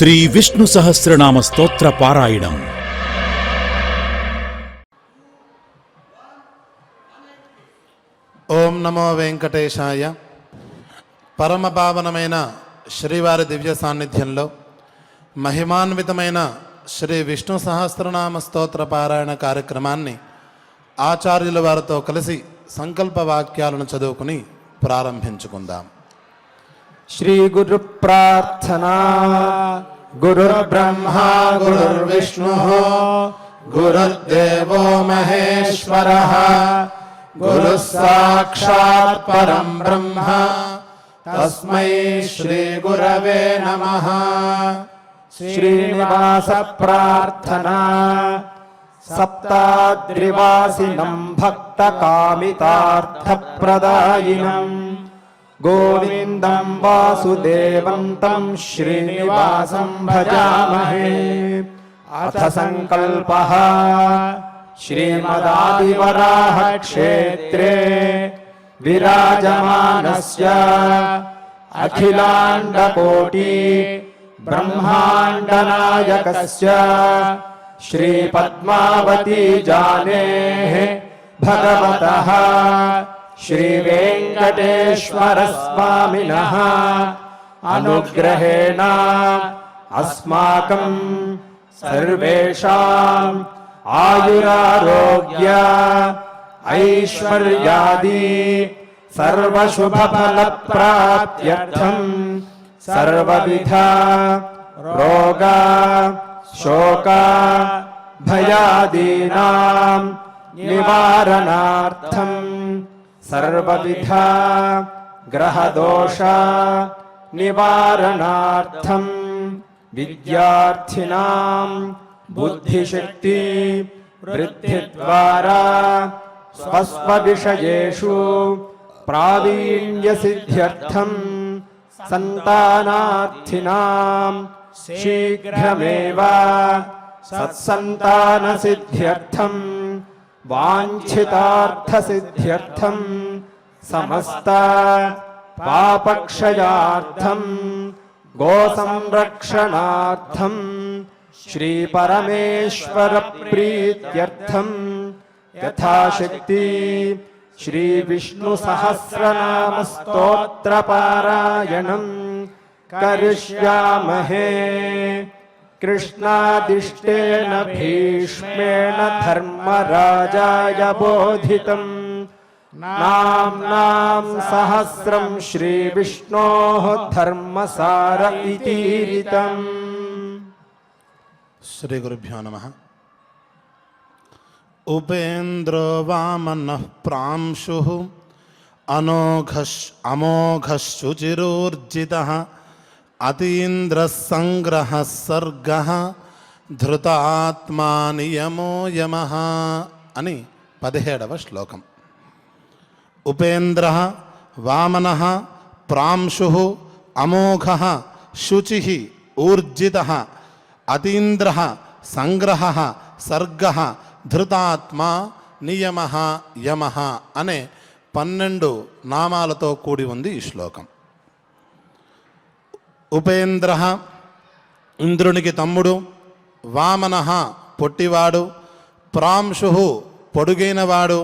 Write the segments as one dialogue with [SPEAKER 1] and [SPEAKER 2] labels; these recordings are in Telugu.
[SPEAKER 1] శ్రీ విష్ణు సహస్రనామ స్తోత్ర పారాయణం.
[SPEAKER 2] ఓం నమో వెంకటేశాయ. పరమపావనమైన శ్రీవారి దివ్య సాన్నిధ్యంలో మహిమాన్వితమైన శ్రీ విష్ణు సహస్రనామ స్తోత్ర పారాయణ కార్యక్రమాన్ని ఆచార్యుల వారితో కలిసి సంకల్ప వాక్యాలను చదువుకుని ప్రారంభించుకుందాం.
[SPEAKER 3] శ్రీ గురు ప్రార్థనా. గురుర్బ్రహ్మా గురుర్విష్ణుః గురుర్దేవో మహేశ్వరః గురుః సాక్షాత్ పరం బ్రహ్మ తస్మై శ్రీ గురవే నమః. శ్రీనివాస ప్రార్థనా. సప్తాద్రివాసినం భక్తకామితార్థప్రదాయినం గోవిందం వాసుదేవం తం శ్రీనివాసం భజామహే. అథ సంకల్పః. శ్రీమదాదివరాహ క్షేత్రే విరాజమానస్య అఖిలాండకోటి బ్రహ్మాండనాయకస్య శ్రీ పద్మావతీ జానేః భగవతః శ్రీ వెంకటేశ్వర స్వామినః అనుగ్రహేణ అస్మాకం సర్వేషాం ఆయురారోగ్య ఐశ్వర్యాది సర్వశుభఫలప్రాప్త్యర్థం సర్వవిధ రోగ శోక భయాదీనాం నివారణార్థం సర్వవిధ గ్రహదోష నివారణార్థం విద్యార్థినాం బుద్ధిశక్తి వృద్ధి ద్వారా స్వస్వవిషయేషు ప్రావీణ్య సిద్ధ్యర్థం సంతానార్థినాం శీఘ్రమేవ సత్సంతాన సిద్ధ్యర్థం వాంఛితార్థ సిద్ధ్యర్థం సమస్త పాపక్షయార్థం గోసంరక్షణార్థం శ్రీ పరమేశ్వర ప్రీత్యర్థం యథాశక్తి శ్రీ విష్ణు సహస్రనామ స్తోత్ర పారాయణం కరిష్యామహే. కృష్ణాదిష్టేన భీష్మేణ ధర్మరాజాయ బోధితం నామ్నాం సహస్రం శ్రీ విష్ణోః ధర్మసార ఇతీరితం.
[SPEAKER 2] శ్రీ గురుభ్యో నమః. ఉపేంద్రో వామనః ప్రాంశుః అమోఘశుచిరోర్జితః అతీంద్రః సంగ్రహः సర్గః ధృతాత్మా నియమో యమః అని 17వ శ్లోకం. ఉపేంద్రః వామనః ప్రాంశుః అమోఘః శుచిః ఊర్జితః అతీంద్రః సంగ్రహః సర్గః ధృతాత్మా నియమః యమః అనే 12 నామాలతో కూడి ఉంది ఈ శ్లోకం. ఉపేంద్రః ఇంద్రునికి తమ్ముడు, వామనః పొట్టివాడు, ప్రాంశుః పొడుగైనవాడు,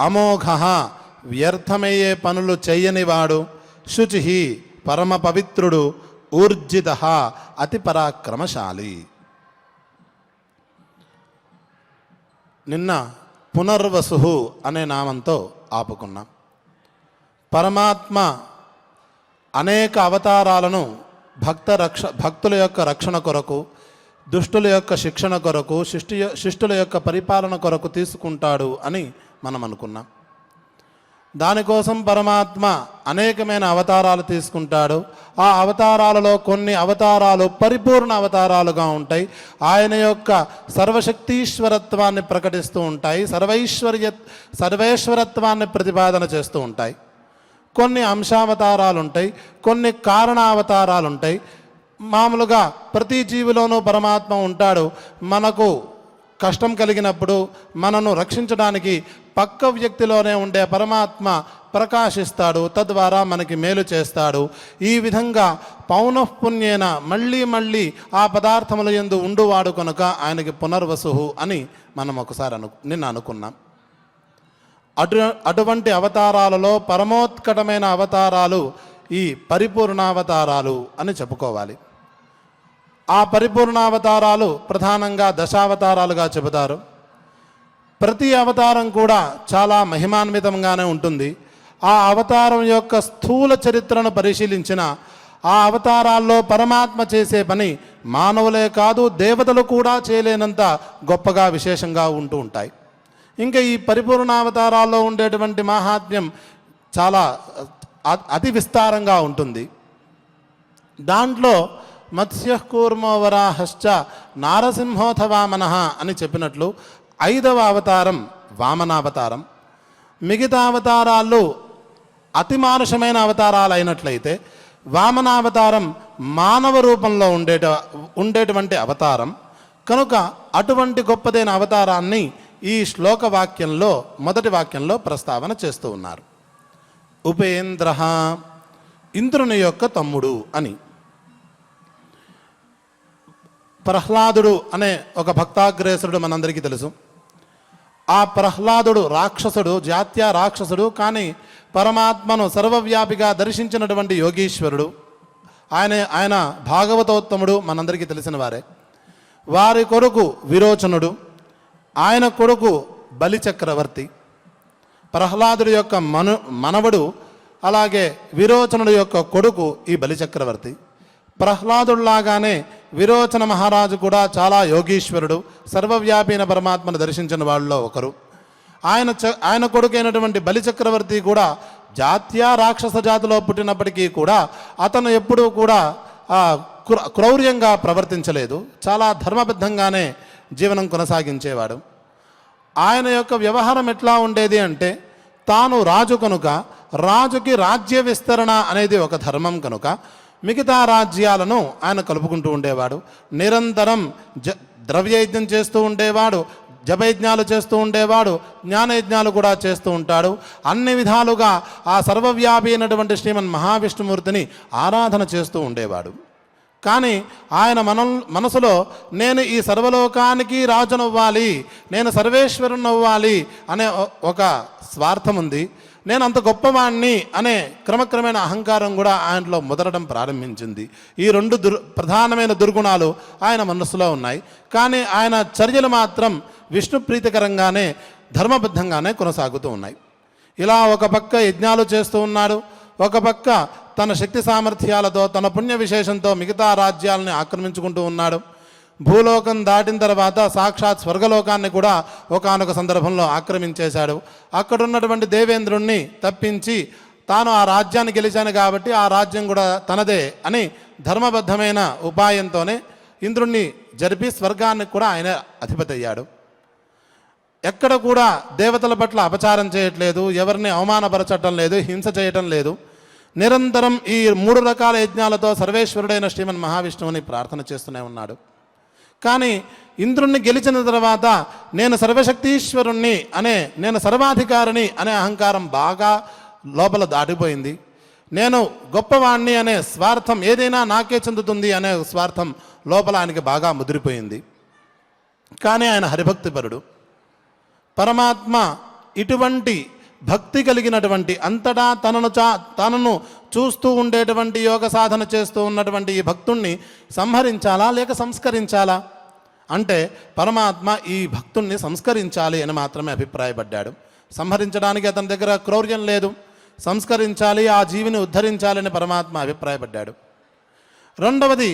[SPEAKER 2] అమోఘః వ్యర్థమయ్యే పనులు చెయ్యనివాడు, శుచిః పరమ పవిత్రుడు, ఊర్జితః అతి పరాక్రమశాలి. నిన్న పునర్వసుః అనే నామంతో ఆపుకున్నాం. పరమాత్మ అనేక అవతారాలను భక్తుల యొక్క రక్షణ కొరకు, దుష్టుల యొక్క శిక్షణ కొరకు, శిష్టుల యొక్క పరిపాలన కొరకు తీసుకుంటాడు అని మనం అనుకున్నాం. దానికోసం పరమాత్మ అనేకమైన అవతారాలు తీసుకుంటాడు. ఆ అవతారాలలో కొన్ని అవతారాలు పరిపూర్ణ అవతారాలుగా ఉంటాయి. ఆయన యొక్క సర్వశక్తీశ్వరత్వాన్ని ప్రకటిస్తూ ఉంటాయి, సర్వేశ్వరత్వాన్ని ప్రతిపాదన చేస్తూ ఉంటాయి. కొన్ని అంశావతారాలు ఉంటాయి, కొన్ని కారణావతారాలు ఉంటాయి. మామూలుగా ప్రతి జీవిలోనూ పరమాత్మ ఉంటాడు. మనకు కష్టం కలిగినప్పుడు మనను రక్షించడానికి పక్క వ్యక్తిలోనే ఉండే పరమాత్మ ప్రకాశిస్తాడు, తద్వారా మనకి మేలు చేస్తాడు. ఈ విధంగా పౌనఃపుణ్యేన మళ్ళీ మళ్ళీ ఆ పదార్థముల యందు ఉండువాడు కనుక ఆయనకి పునర్వసు అని మనం ఒకసారి నిన్న అనుకున్నాం. అటువంటి అవతారాలలో పరమోత్కటమైన అవతారాలు ఈ పరిపూర్ణావతారాలు అని చెప్పుకోవాలి. ఆ పరిపూర్ణావతారాలు ప్రధానంగా దశావతారాలుగా చెబుతారు. ప్రతి అవతారం కూడా చాలా మహిమాన్వితంగానే ఉంటుంది. ఆ అవతారం యొక్క స్థూల చరిత్రను పరిశీలించిన ఆ అవతారాల్లో పరమాత్మ చేసే పని మానవులే కాదు దేవతలు కూడా చేయలేనంత గొప్పగా విశేషంగా ఉంటూ ఉంటాయి. ఇంకా ఈ పరిపూర్ణావతారాల్లో ఉండేటువంటి మహాత్మ్యం చాలా అతి విస్తారంగా ఉంటుంది. దాంట్లో మత్స్యకూర్మో వరాహశ్చ నారసింహోథ వామనః అని చెప్పినట్లు 5వ అవతారం వామనావతారం. మిగతా అవతారాలు అతి మానుషమైన అవతారాలు అయినట్లయితే వామనావతారం మానవ రూపంలో ఉండేటువంటి అవతారం కనుక అటువంటి గొప్పదైన అవతారాన్ని ఈ శ్లోక వాక్యంలో మొదటి వాక్యంలో ప్రస్తావన చేస్తూ ఉన్నారు. ఉపేంద్ర ఇంద్రుని యొక్క తమ్ముడు అని. ప్రహ్లాదుడు అనే ఒక భక్తాగ్రేసుడు మనందరికీ తెలుసు. ఆ ప్రహ్లాదుడు రాక్షసుడు, జాత్య రాక్షసుడు, కానీ పరమాత్మను సర్వవ్యాపిగా దర్శించినటువంటి యోగీశ్వరుడు. ఆయన భాగవతోత్తముడు, మనందరికీ తెలిసిన వారే. వారి కొడుకు విరోచనుడు, ఆయన కొడుకు బలిచక్రవర్తి. ప్రహ్లాదుడి యొక్క మనవడు, అలాగే విరోచనుడు యొక్క కొడుకు ఈ బలిచక్రవర్తి. ప్రహ్లాదుడిలాగానే విరోచన మహారాజు కూడా యోగీశ్వరుడు, సర్వవ్యాపైన పరమాత్మను దర్శించిన వాళ్ళలో ఒకరు. ఆయన కొడుకైనటువంటి బలిచక్రవర్తి కూడా జాత్య రాక్షస జాతిలో పుట్టినప్పటికీ కూడా అతను ఎప్పుడూ కూడా క్రౌర్యంగా ప్రవర్తించలేదు. చాలా ధర్మబద్ధంగానే జీవనం కొనసాగించేవాడు. ఆయన యొక్క వ్యవహారం ఎట్లా ఉండేది అంటే, తాను రాజు కనుక రాజుకి రాజ్య విస్తరణ అనేది ఒక ధర్మం కనుక మిగతా రాజ్యాలను ఆయన కలుపుకుంటూ ఉండేవాడు. నిరంతరం ద్రవ్యయజ్ఞం చేస్తూ ఉండేవాడు, జపయజ్ఞాలు చేస్తూ ఉండేవాడు, జ్ఞానయజ్ఞాలు కూడా చేస్తూ ఉంటాడు. అన్ని విధాలుగా ఆ సర్వవ్యాపి అయినటువంటి శ్రీమన్ మహావిష్ణుమూర్తిని ఆరాధన చేస్తూ ఉండేవాడు. కానీ ఆయన మనసులో నేను ఈ సర్వలోకానికి రాజునవ్వాలి, నేను సర్వేశ్వరునవ్వాలి అనే ఒక స్వార్థం ఉంది. నేను అంత గొప్పవాణ్ణి అనే క్రమక్రమేణ అహంకారం కూడా ఆయనలో ముదరడం ప్రారంభించింది. ఈ 2 ప్రధానమైన దుర్గుణాలు ఆయన మనస్సులో ఉన్నాయి. కానీ ఆయన చర్యలు మాత్రం విష్ణు ప్రీతికరంగానే ధర్మబద్ధంగానే కొనసాగుతూ ఉన్నాయి. ఇలా ఒక పక్క యజ్ఞాలు చేస్తూ ఉన్నాడు, ఒక పక్క తన శక్తి సామర్థ్యాలతో తన పుణ్య విశేషంతో మిగతా రాజ్యాలని ఆక్రమించుకుంటూ ఉన్నాడు. భూలోకం దాటిన తర్వాత సాక్షాత్ స్వర్గలోకాన్ని కూడా ఒకానొక సందర్భంలో ఆక్రమించేశాడు. అక్కడున్నటువంటి దేవేంద్రుణ్ణి తప్పించి తాను ఆ రాజ్యాన్ని గెలిచాను కాబట్టి ఆ రాజ్యం కూడా తనదే అని ధర్మబద్ధమైన ఉపాయంతోనే ఇంద్రుణ్ణి జరిపి స్వర్గాన్ని కూడా ఆయన అధిపతి అయ్యాడు. ఎక్కడ కూడా దేవతల పట్ల అపచారం చేయట్లేదు, ఎవరిని అవమానపరచటం లేదు, హింస చేయటం లేదు. నిరంతరం ఈ 3 రకాల యజ్ఞాలతో సర్వేశ్వరుడైన శ్రీమన్ మహావిష్ణువుని ప్రార్థన చేస్తూనే ఉన్నాడు. కానీ ఇంద్రుణ్ణి గెలిచిన తర్వాత నేను సర్వశక్తీశ్వరుణ్ణి నేను సర్వాధికారిని అనే అహంకారం బాగా లోపల దాటిపోయింది. నేను గొప్పవాణ్ణి అనే స్వార్థం, ఏదైనా నాకే చెందుతుంది అనే స్వార్థం లోపల ఆయనకి బాగా ముదిరిపోయింది. కానీ ఆయన హరిభక్తిపరుడు. పరమాత్మ ఇటువంటి భక్తి కలిగినటువంటి, అంతటా తనను చూస్తూ ఉండేటువంటి, యోగ సాధన చేస్తూ ఉన్నటువంటి ఈ భక్తుణ్ణి సంహరించాలా లేక సంస్కరించాలా అంటే పరమాత్మ ఈ భక్తుణ్ణి సంస్కరించాలి అని మాత్రమే అభిప్రాయపడ్డాడు. సంహరించడానికి అతని దగ్గర క్రౌర్యం లేదు, సంస్కరించాలి, ఆ జీవిని ఉద్ధరించాలని పరమాత్మ అభిప్రాయపడ్డాడు. రెండవది,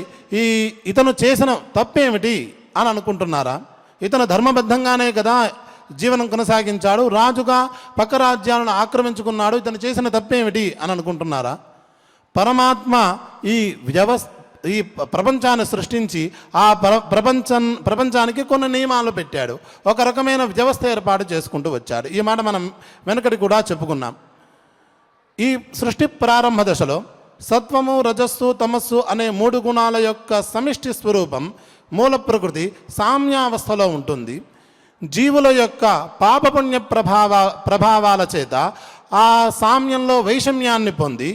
[SPEAKER 2] ఇతను చేసిన తప్పేమిటి అని అనుకుంటున్నారా? ఇతను ధర్మబద్ధంగానే కదా జీవనం కొనసాగించాడు, రాజుగా పక్క రాజ్యాలను ఆక్రమించుకున్నాడు, ఇతను చేసిన తప్పేమిటి అని అనుకుంటున్నారా? పరమాత్మ ఈ ప్రపంచాన్ని సృష్టించి ఆ ప్రపంచానికి కొన్ని నియమాలు పెట్టాడు, ఒక రకమైన వ్యవస్థ ఏర్పాటు చేసుకుంటూ వచ్చాడు. ఈ మాట మనం వెనకటి కూడా చెప్పుకున్నాం. ఈ సృష్టి ప్రారంభ దశలో సత్వము, రజస్సు, తమస్సు అనే 3 గుణాల యొక్క సమిష్టి స్వరూపం మూల ప్రకృతి సామ్యావస్థలో ఉంటుంది. జీవుల యొక్క పాపపుణ్య ప్రభావాల చేత ఆ సామ్యంలో వైషమ్యాన్ని పొంది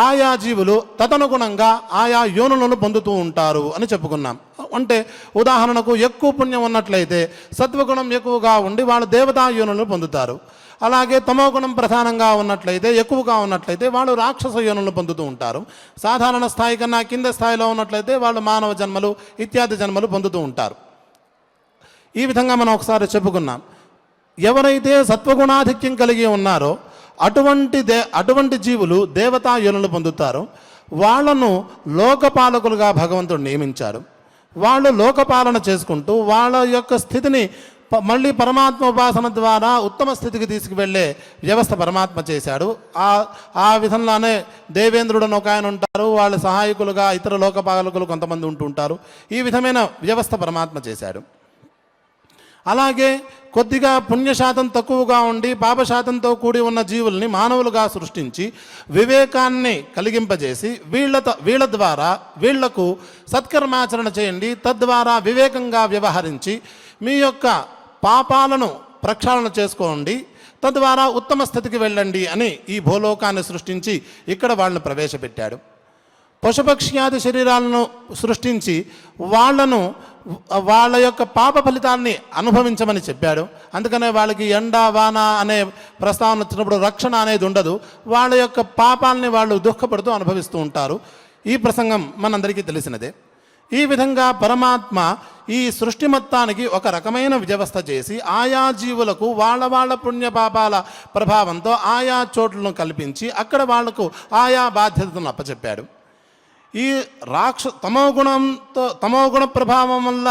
[SPEAKER 2] ఆయా జీవులు తదనుగుణంగా ఆయా యోనులను పొందుతూ ఉంటారు అని చెప్పుకున్నాం. అంటే ఉదాహరణకు ఎక్కువ పుణ్యం ఉన్నట్లయితే సత్వగుణం ఎక్కువగా ఉండి వాళ్ళు దేవతా యోనులను పొందుతారు. అలాగే తమోగుణం ప్రధానంగా ఉన్నట్లయితే ఎక్కువగా ఉన్నట్లయితే వాళ్ళు రాక్షస యోనులను పొందుతూ ఉంటారు. సాధారణ స్థాయి కన్నా కింద స్థాయిలో ఉన్నట్లయితే వాళ్ళు మానవ జన్మలు ఇత్యాది జన్మలు పొందుతూ ఉంటారు. ఈ విధంగా మనం ఒకసారి చెప్పుకున్నాం. ఎవరైతే సత్వగుణాధిక్యం కలిగి ఉన్నారో అటువంటి జీవులు దేవతా యోనులు పొందుతారు. వాళ్ళను లోకపాలకులుగా భగవంతుడు నియమించారు. వాళ్ళు లోకపాలన చేసుకుంటూ వాళ్ళ యొక్క స్థితిని మళ్ళీ పరమాత్మ ఉపాసన ద్వారా ఉత్తమ స్థితికి తీసుకువెళ్ళే వ్యవస్థ పరమాత్మ చేశాడు. ఆ విధంగానే దేవేంద్రుడు ఒక ఆయన ఉంటారు, వాళ్ళ సహాయకులుగా ఇతర లోకపాలకులు కొంతమంది ఉంటూ ఉంటారు. ఈ విధమైన వ్యవస్థ పరమాత్మ చేశాడు. అలాగే కొద్దిగా పుణ్యశాతం తక్కువగా ఉండి పాపశాతంతో కూడి ఉన్న జీవుల్ని మానవులుగా సృష్టించి వివేకాన్ని కలిగింపజేసి వీళ్ళ ద్వారా వీళ్లకు సత్కర్మాచరణ చేయండి, తద్వారా వివేకంగా వ్యవహరించి మీ యొక్క పాపాలను ప్రక్షాళన చేసుకోండి, తద్వారా ఉత్తమ స్థితికి వెళ్ళండి అని ఈ భూలోకాన్ని సృష్టించి ఇక్కడ వాళ్ళని ప్రవేశపెట్టాడు. పశుపక్ష్యాది శరీరాలను సృష్టించి వాళ్ళ యొక్క పాప ఫలితాన్ని అనుభవించమని చెప్పాడు. అందుకనే వాళ్ళకి ఎండ వాన అనే ప్రస్తావన వచ్చినప్పుడు రక్షణ అనేది ఉండదు. వాళ్ళ యొక్క పాపాలని వాళ్ళు దుఃఖపడుతూ అనుభవిస్తూ ఉంటారు. ఈ ప్రసంగం మనందరికీ తెలిసినదే. ఈ విధంగా పరమాత్మ ఈ సృష్టి మొత్తానికి ఒక రకమైన వ్యవస్థ చేసి ఆయా జీవులకు వాళ్ళ పుణ్యపాపాల ప్రభావంతో ఆయా చోట్లను కల్పించి అక్కడ వాళ్లకు ఆయా బాధ్యతలను అప్పచెప్పాడు. ఈ తమోగుణ ప్రభావం వల్ల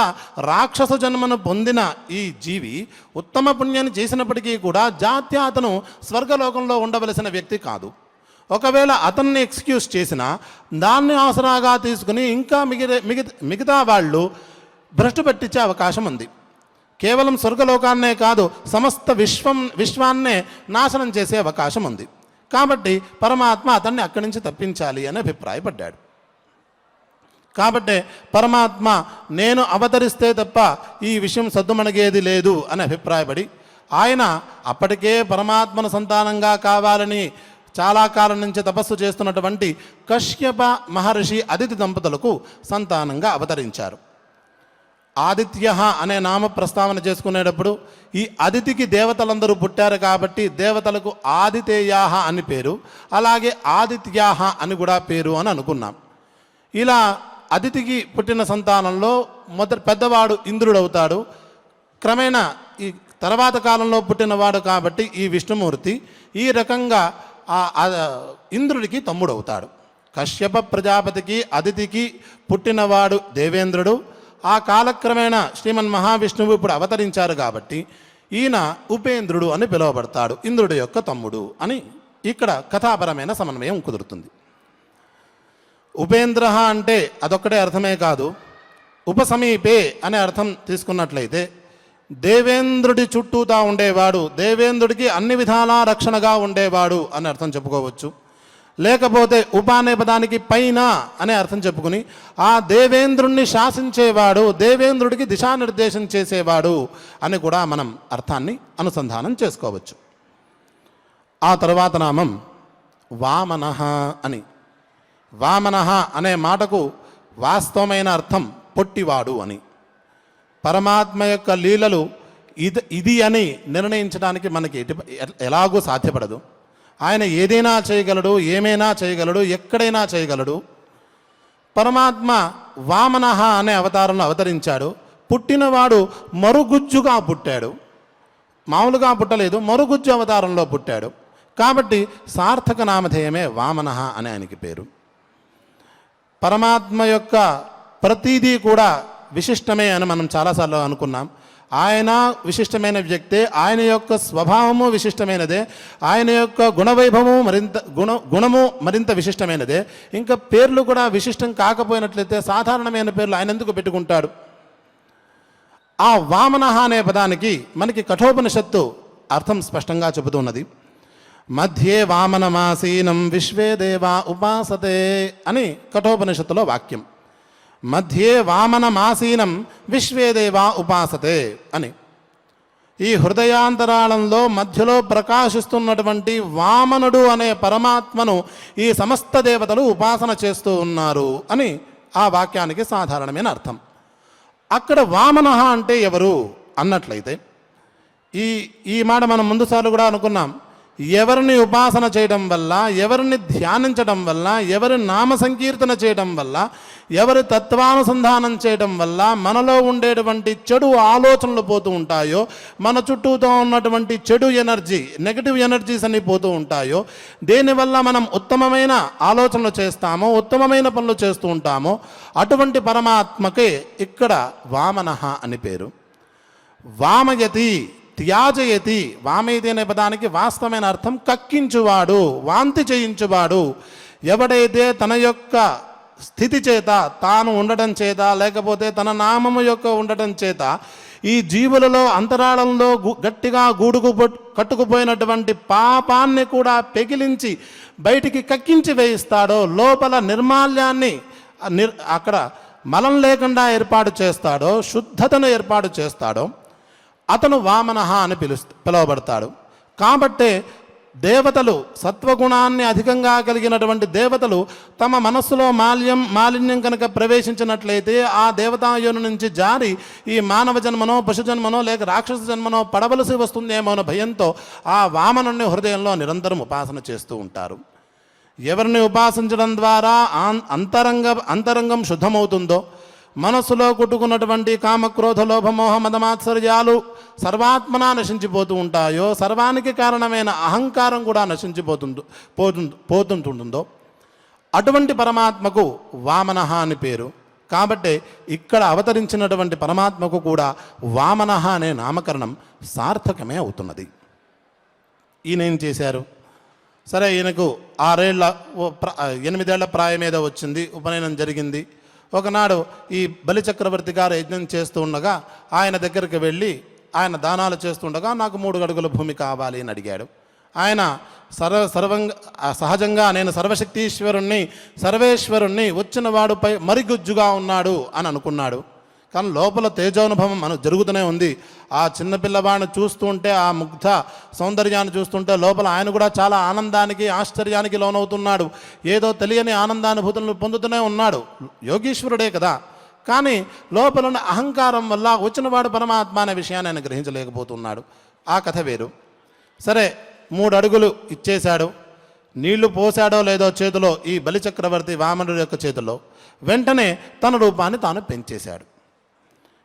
[SPEAKER 2] రాక్షస జన్మను పొందిన ఈ జీవి ఉత్తమ పుణ్యాన్ని చేసినప్పటికీ కూడా జాత్య అతను స్వర్గలోకంలో ఉండవలసిన వ్యక్తి కాదు. ఒకవేళ అతన్ని ఎక్స్క్యూజ్ చేసినా దాన్ని ఆసరాగా తీసుకుని ఇంకా మిగతా వాళ్ళు భ్రష్టు పట్టించే అవకాశం ఉంది. కేవలం స్వర్గలోకాన్నే కాదు సమస్త విశ్వాన్నే నాశనం చేసే అవకాశం ఉంది. కాబట్టి పరమాత్మ అతన్ని అక్కడి నుంచి తప్పించాలి అని అభిప్రాయపడ్డాడు. కాబట్టి పరమాత్మ నేను అవతరిస్తే తప్ప ఈ విషయం సద్దుమణగేది లేదు అని అభిప్రాయపడి ఆయన అప్పటికే పరమాత్మను సంతానంగా కావాలని చాలా కాలం నుంచి తపస్సు చేస్తున్నటువంటి కశ్యప మహర్షి అదితి దంపతులకు సంతానంగా అవతరించారు. ఆదిత్య అనే నామ ప్రస్తావన చేసుకునేటప్పుడు ఈ అదితికి దేవతలందరూ పుట్టారు కాబట్టి దేవతలకు ఆదితేయాహ అని పేరు, అలాగే ఆదిత్యాహ అని కూడా పేరు అని అనుకున్నాం. ఇలా అదితికి పుట్టిన సంతానంలో పెద్దవాడు ఇంద్రుడు అవుతాడు. క్రమేణా ఈ తర్వాత కాలంలో పుట్టినవాడు కాబట్టి ఈ విష్ణుమూర్తి ఈ రకంగా ఇంద్రుడికి తమ్ముడు అవుతాడు. కశ్యప ప్రజాపతికి అదితికి పుట్టినవాడు దేవేంద్రుడు. ఆ కాలక్రమేణా శ్రీమన్ మహావిష్ణువు ఇప్పుడు అవతరించారు కాబట్టి ఈయన ఉపేంద్రుడు అని పిలువబడతాడు, ఇంద్రుడి యొక్క తమ్ముడు అని ఇక్కడ కథాపరమైన సమన్వయం కుదురుతుంది. ఉపేంద్ర అంటే అదొక్కటే అర్థమే కాదు, ఉపసమీపే అనే అర్థం తీసుకున్నట్లయితే దేవేంద్రుడి చుట్టూతా ఉండేవాడు, దేవేంద్రుడికి అన్ని విధాలా రక్షణగా ఉండేవాడు అని అర్థం చెప్పుకోవచ్చు. లేకపోతే ఉప అనే పదానికి పైన అనే అర్థం చెప్పుకుని ఆ దేవేంద్రుణ్ణి శాసించేవాడు, దేవేంద్రుడికి దిశానిర్దేశం చేసేవాడు అని కూడా మనం అర్థాన్ని అనుసంధానం చేసుకోవచ్చు. ఆ తర్వాత నామం వామనః అని. వామనః అనే మాటకు వాస్తవమైన అర్థం పొట్టివాడు అని. పరమాత్మ యొక్క లీలలు ఇది అని నిర్ణయించడానికి మనకి ఎలాగూ సాధ్యపడదు. ఆయన ఏదైనా చేయగలడు, ఏమైనా చేయగలడు, ఎక్కడైనా చేయగలడు. పరమాత్మ వామనః అనే అవతారంలో అవతరించాడు. పుట్టినవాడు మరుగుజ్జుగా పుట్టాడు, మామూలుగా పుట్టలేదు, మరుగుజ్జు అవతారంలో పుట్టాడు. కాబట్టి సార్థక నామధేయమే వామనః అని ఆయనకి పేరు. పరమాత్మ యొక్క ప్రతిదీ కూడా విశిష్టమే అని మనం చాలాసార్లు అనుకున్నాం. ఆయన విశిష్టమైన వ్యక్తే, ఆయన యొక్క స్వభావము విశిష్టమైనదే, ఆయన యొక్క గుణవైభవము గుణము మరింత విశిష్టమైనదే. ఇంకా పేర్లు కూడా విశిష్టం కాకపోయినట్లయితే సాధారణమైన పేర్లు ఆయన ఎందుకు పెట్టుకుంటాడు? ఆ వామనః అనే పదానికి మనకి కఠోపనిషత్తు అర్థం స్పష్టంగా చెబుతున్నది. మధ్యే వామనమాసీనం విశ్వే దేవా ఉపాసతే అని కఠోపనిషత్తులో వాక్యం. మధ్యే వామనమాసీనం విశ్వే దేవా ఉపాసతే అని. ఈ హృదయాంతరాళంలో మధ్యలో ప్రకాశిస్తున్నటువంటి వామనుడు అనే పరమాత్మను ఈ సమస్త దేవతలు ఉపాసన చేస్తూ ఉన్నారు అని ఆ వాక్యానికి సాధారణమైన అర్థం. అక్కడ వామన అంటే ఎవరు అన్నట్లయితే ఈ మాట మనం ముందుసార్లు కూడా అనుకున్నాం. ఎవరిని ఉపాసన చేయడం వల్ల, ఎవరిని ధ్యానించడం వల్ల, ఎవరి నామ సంకీర్తన చేయడం వల్ల, ఎవరి తత్వానుసంధానం చేయడం వల్ల మనలో ఉండేటువంటి చెడు ఆలోచనలు పోతూ ఉంటాయో, మన చుట్టూతో ఉన్నటువంటి చెడు ఎనర్జీ, నెగటివ్ ఎనర్జీస్ అన్ని పోతూ ఉంటాయో, దేనివల్ల మనం ఉత్తమమైన ఆలోచనలు చేస్తామో, ఉత్తమమైన పనులు చేస్తూ ఉంటామో, అటువంటి పరమాత్మకే ఇక్కడ వామనః అని పేరు. వామయతి, త్యాజయతి. వామయతి అనే పదానికి వాస్తవమైన అర్థం కక్కించువాడు, వాంతి చేయించువాడు. ఎవడైతే తన యొక్క స్థితి చేత, తాను ఉండటం చేత, లేకపోతే తన నామము యొక్క ఉండటం చేత ఈ జీవులలో అంతరాళంలో గట్టిగా కట్టుకుపోయినటువంటి పాపాన్ని కూడా పెకిలించి బయటికి కక్కించి వేయిస్తాడో, లోపల నిర్మాల్యాన్ని అక్కడ మలం లేకుండా ఏర్పాటు చేస్తాడో, శుద్ధతను ఏర్పాటు చేస్తాడో, అతను వామనః అని పిలువబడతాడు. కాబట్టే దేవతలు, సత్వగుణాన్ని అధికంగా కలిగినటువంటి దేవతలు తమ మనస్సులో మాలిన్యం కనుక ప్రవేశించినట్లయితే ఆ దేవతాయోని నుంచి జారి ఈ మానవ జన్మనో, పశు జన్మనో, లేక రాక్షస జన్మనో పడవలసి వస్తుందేమో అన్న భయంతో ఆ వామనుని హృదయంలో నిరంతరం ఉపాసన చేస్తూ ఉంటారు. ఎవరిని ఉపాసించడం ద్వారా అంతరంగం శుద్ధమవుతుందో, మనస్సులో కుట్టుకున్నటువంటి కామక్రోధ లోభమోహ మదమాత్సర్యాలు సర్వాత్మనా నశించిపోతూ ఉంటాయో, సర్వానికి కారణమైన అహంకారం కూడా పోతుంటుందో, అటువంటి పరమాత్మకు వామనః అని పేరు. కాబట్టి ఇక్కడ అవతరించినటువంటి పరమాత్మకు కూడా వామనః అనే నామకరణం సార్థకమే అవుతున్నది. ఈయన ఏం చేశారు? సరే, ఈయనకు 8 ఏళ్ల ప్రాయం ఏదో వచ్చింది, ఉపనయనం జరిగింది. ఒకనాడు ఈ బలిచక్రవర్తి గారు యజ్ఞం చేస్తూ ఉండగా ఆయన దగ్గరికి వెళ్ళి ఆయన దానాలు చేస్తుండగా నాకు 3 అడుగుల భూమి కావాలి అని అడిగాడు. ఆయన సహజంగా నేను సర్వేశ్వరుణ్ణి వచ్చిన వాడుపై మరిగుజ్జుగా ఉన్నాడు అని అనుకున్నాడు. కానీ లోపల తేజోనుభవం మనకు జరుగుతూనే ఉంది. ఆ చిన్నపిల్లవాడిని చూస్తుంటే, ఆ ముగ్ధ సౌందర్యాన్ని చూస్తుంటే లోపల ఆయన కూడా చాలా ఆనందానికి, ఆశ్చర్యానికి లోనవుతున్నాడు. ఏదో తెలియని ఆనందానుభూతులను పొందుతూనే ఉన్నాడు. యోగీశ్వరుడే కదా. కానీ లోపల ఉన్న అహంకారం వల్ల వచ్చినవాడు పరమాత్మ అనే విషయాన్ని ఆయన గ్రహించలేకపోతున్నాడు. ఆ కథ వేరు. సరే, 3 అడుగులు ఇచ్చేశాడు. నీళ్లు పోసాడో లేదో చేతిలో, ఈ బలిచక్రవర్తి వామనుడి యొక్క చేతిలో, వెంటనే తన రూపాన్ని తాను పెంచేశాడు.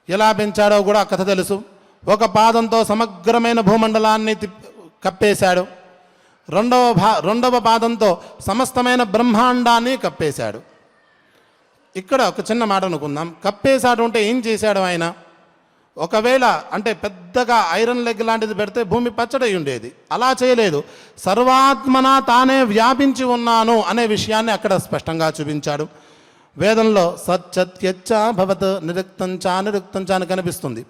[SPEAKER 2] ఎలా పెంచాడో కూడా కథ తెలుసు. ఒక పాదంతో సమగ్రమైన భూమండలాన్ని కప్పేశాడు. రెండవ పాదంతో సమస్తమైన బ్రహ్మాండాన్ని కప్పేశాడు. ఇక్కడ ఒక చిన్న మాట అనుకుందాం. కప్పేశాడు అంటే ఏం చేశాడు ఆయన? ఒకవేళ అంటే పెద్దగా ఐరన్ లెగ్ లాంటిది పెడితే భూమి పచ్చడై ఉండేది. అలా చేయలేదు. సర్వాత్మన తానే వ్యాపించి ఉన్నాను అనే విషయాన్ని అక్కడ స్పష్టంగా చూపించాడు. వేదంలో సచ్చత్యచ్చ భవత్ నిరుక్తంచా అని కనిపిస్తుంది.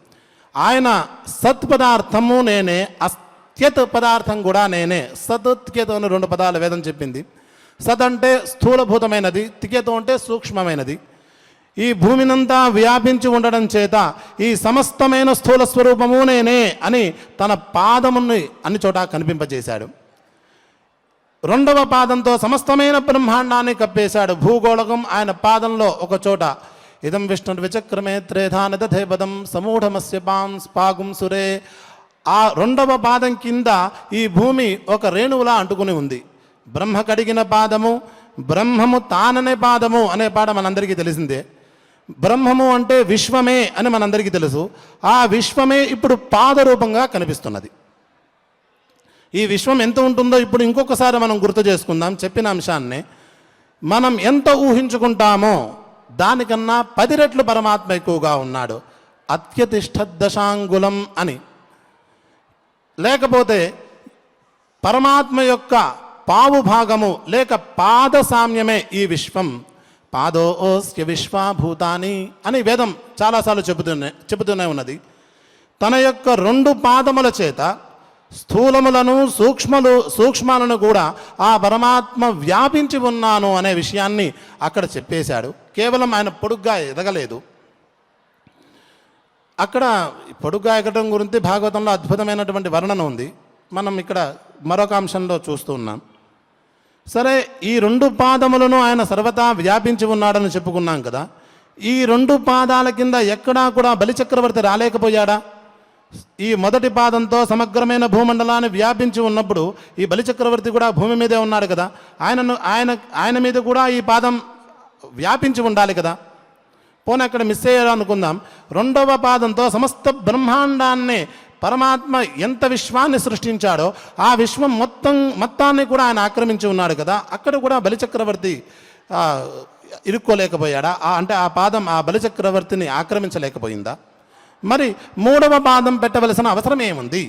[SPEAKER 2] ఆయన సత్ పదార్థము నేనే, అత్యత్ పదార్థం కూడా నేనే. సత్ త్యత్ అని 2 పదాలు వేదం చెప్పింది. సత్ అంటే స్థూలభూతమైనది, త్యత్ అంటే సూక్ష్మమైనది. ఈ భూమినంతా వ్యాపించి ఉండడం చేత ఈ సమస్తమైన స్థూల స్వరూపము నేనే అని తన పాదముని అన్ని చోట కనిపింపజేశాడు. 2వ పాదంతో సమస్తమైన బ్రహ్మాండాన్ని కప్పేశాడు. భూగోళకం ఆయన పాదంలో ఒక చోట. ఇదం విష్ణు విచక్రమే త్రేధాన దధేపదం సమూఢమస్య పాగుం సురే. ఆ 2వ పాదం కింద ఈ భూమి ఒక రేణువులా అంటుకుని ఉంది. బ్రహ్మ కడిగిన పాదము, బ్రహ్మము తాననే పాదము అనే పాట మనందరికీ తెలిసిందే. బ్రహ్మము అంటే విశ్వమే అని మనందరికీ తెలుసు. ఆ విశ్వమే ఇప్పుడు పాదరూపంగా కనిపిస్తున్నది. ఈ విశ్వం ఎంత ఉంటుందో ఇప్పుడు ఇంకొకసారి మనం గుర్తు చేసుకుందాం. చెప్పిన అంశాన్ని మనం ఎంత ఊహించుకుంటామో దానికన్నా 10 రెట్లు పరమాత్మ ఎక్కువగా ఉన్నాడు. అత్యతిష్ఠదశాంగులం అని. లేకపోతే పరమాత్మ యొక్క పావు భాగము లేక పాద సామ్యమే ఈ విశ్వం. పాదోస్య విశ్వాభూతాని అని వేదం చాలాసార్లు చెబుతూనే ఉన్నది. తన యొక్క 2 పాదముల చేత స్థూలములను సూక్ష్మాలను కూడా ఆ పరమాత్మ వ్యాపించి ఉన్నాను అనే విషయాన్ని అక్కడ చెప్పేశాడు. కేవలం ఆయన పొడుగ్గా ఎదగలేదు. అక్కడ పొడుగ్గా ఎగటం గురించి భాగవతంలో అద్భుతమైనటువంటి వర్ణన ఉంది. మనం ఇక్కడ మరొక అంశంలో చూస్తూ ఉన్నాం. సరే, ఈ 2 పాదములను ఆయన సర్వతా వ్యాపించి ఉన్నాడని చెప్పుకున్నాం కదా. ఈ 2 పాదాల కింద ఎక్కడా కూడా బలిచక్రవర్తి రాలేకపోయాడా? ఈ మొదటి పాదంతో సమగ్రమైన భూమండలాన్ని వ్యాపించి ఉన్నప్పుడు ఈ బలిచక్రవర్తి కూడా భూమి మీదే ఉన్నాడు కదా. ఆయన మీద కూడా ఈ పాదం వ్యాపించి ఉండాలి కదా. పోనీ అక్కడ మిస్ అయ్యాడు అనుకుందాం. 2వ పాదంతో సమస్త బ్రహ్మాండాన్ని పరమాత్మ ఎంత విశ్వాన్ని సృష్టించాడో ఆ విశ్వం మొత్తాన్ని కూడా ఆయన ఆక్రమించి ఉన్నాడు కదా. అక్కడ కూడా బలిచక్రవర్తి ఇరుక్కోలేకపోయాడా? అంటే ఆ పాదం ఆ బలిచక్రవర్తిని ఆక్రమించలేకపోయిందా? మరి 3వ పాదం పెట్టవలసిన అవసరం ఏముంది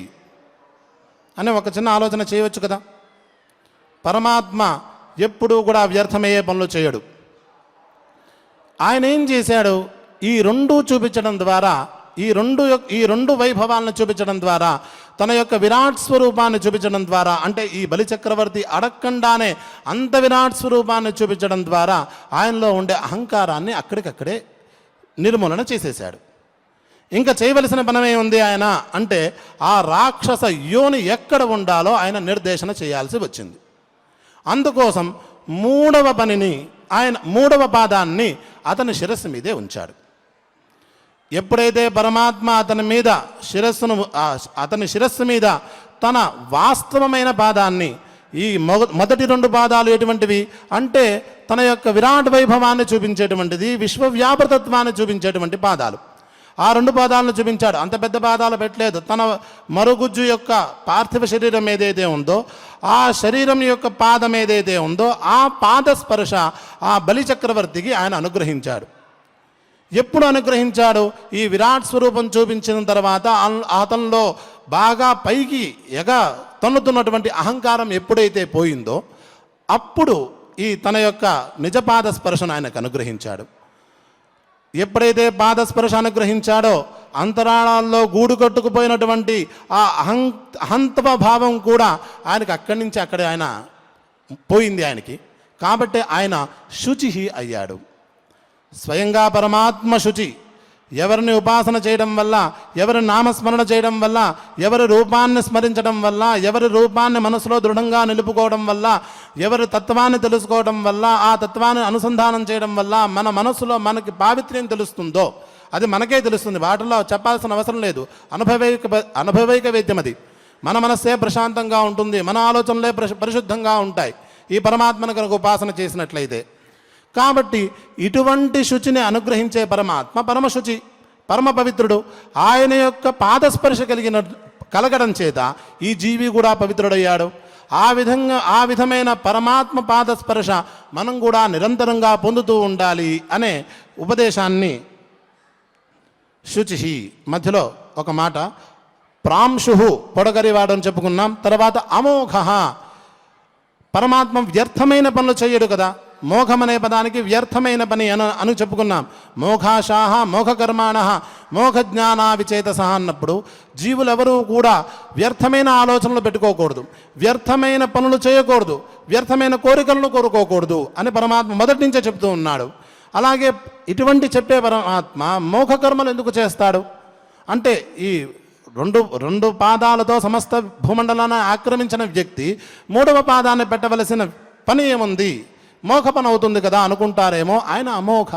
[SPEAKER 2] అని ఒక చిన్న ఆలోచన చేయవచ్చు కదా. పరమాత్మ ఎప్పుడూ కూడా వ్యర్థమయ్యే పనులు చేయడు. ఆయన ఏం చేశాడు? ఈ 2 చూపించడం ద్వారా, ఈ రెండు వైభవాలను చూపించడం ద్వారా, తన యొక్క విరాట్ స్వరూపాన్ని చూపించడం ద్వారా, అంటే ఈ బలిచక్రవర్తి అడగకుండానే అంత విరాట్ స్వరూపాన్ని చూపించడం ద్వారా ఆయనలో ఉండే అహంకారాన్ని అక్కడికక్కడే నిర్మూలన చేసేశాడు. ఇంకా చేయవలసిన పనమే ఉంది ఆయన అంటే ఆ రాక్షస యోని ఎక్కడ ఉండాలో ఆయన నిర్దేశన చేయాల్సి వచ్చింది. అందుకోసం 3వ పనిని ఆయన 3వ పాదాన్ని అతని శిరస్సు మీదే ఉంచాడు. ఎప్పుడైతే పరమాత్మ అతని శిరస్సు మీద తన వాస్తవమైన పాదాన్ని, ఈ మొదటి 2 పాదాలు ఎటువంటివి అంటే తన యొక్క విరాట్ వైభవాన్ని చూపించేటువంటిది, విశ్వవ్యాపృతత్వాన్ని చూపించేటువంటి పాదాలు. ఆ 2 పాదాలను చూపించాడు. అంత పెద్ద పాదాలు పెట్టలేదు. తన మరుగుజ్జు యొక్క పార్థివ శరీరం ఏదైతే ఉందో, ఆ శరీరం యొక్క పాదం ఏదైతే ఉందో, ఆ పాద స్పర్శ ఆ బలిచక్రవర్తికి ఆయన అనుగ్రహించాడు. ఎప్పుడు అనుగ్రహించాడు? ఈ విరాట్ స్వరూపం చూపించిన తర్వాత అతనిలో బాగా పైకి తన్నుతున్నటువంటి అహంకారం ఎప్పుడైతే పోయిందో అప్పుడు ఈ తన యొక్క నిజపాద స్పర్శను ఆయనకు అనుగ్రహించాడు. ఎప్పుడైతే పాదస్పర్శ అనుగ్రహించాడో అంతరాళాల్లో గూడు కట్టుకుపోయినటువంటి ఆ అహంతవ భావం కూడా ఆయనకు అక్కడి నుంచి అక్కడే ఆయన పోయింది ఆయనకి. కాబట్టి ఆయన శుచి అయ్యాడు. స్వయంగా పరమాత్మ శుచి. ఎవరిని ఉపాసన చేయడం వల్ల, ఎవరి నామస్మరణ చేయడం వల్ల, ఎవరి రూపాన్ని స్మరించడం వల్ల, ఎవరి రూపాన్ని మనసులో దృఢంగా నిలుపుకోవడం వల్ల, ఎవరి తత్వాన్ని తెలుసుకోవడం వల్ల, ఆ తత్వాన్ని అనుసంధానం చేయడం వల్ల మన మనసులో మనకి పావిత్ర్యం తెలుస్తుందో అది మనకే తెలుస్తుంది. వాటిలో చెప్పాల్సిన అవసరం లేదు. అనుభవైక వేద్యం అది. మన మనస్సే ప్రశాంతంగా ఉంటుంది, మన ఆలోచనలే పరిశుద్ధంగా ఉంటాయి ఈ పరమాత్మను కనుక ఉపాసన చేసినట్లయితే. కాబట్టి ఇటువంటి శుచిని అనుగ్రహించే పరమాత్మ పరమశుచి, పరమ పవిత్రుడు. ఆయన యొక్క పాదస్పర్శ కలగడం చేత ఈ జీవి కూడా పవిత్రుడయ్యాడు. ఆ విధమైన పరమాత్మ పాదస్పర్శ మనం కూడా నిరంతరంగా పొందుతూ ఉండాలి అనే ఉపదేశాన్ని శుచి మధ్యలో ఒక మాట ప్రాంశు పొడగరివాడు అని చెప్పుకున్నాం. తర్వాత అమోఘ, పరమాత్మ వ్యర్థమైన పనులు చేయడు కదా. మోఘం అనే పదానికి వ్యర్థమైన పని అని చెప్పుకున్నాం. మోఘాశాహ మోఘకర్మాణ మోఘజ్ఞానా విచేతస అన్నప్పుడు జీవులెవరూ కూడా వ్యర్థమైన ఆలోచనలు పెట్టుకోకూడదు, వ్యర్థమైన పనులు చేయకూడదు, వ్యర్థమైన కోరికలను కోరుకోకూడదు అని పరమాత్మ మొదటి నుంచే చెప్తూ ఉన్నాడు. అలాగే ఇటువంటి చెప్పే పరమాత్మ మోఘకర్మలు ఎందుకు చేస్తాడు అంటే ఈ రెండు పాదాలతో సమస్త భూమండలాన్ని ఆక్రమించిన వ్యక్తి 3వ పాదాన్ని పెట్టవలసిన పని ఏముంది, మోఘ పని అవుతుంది కదా అనుకుంటారేమో. ఆయన అమోఘ,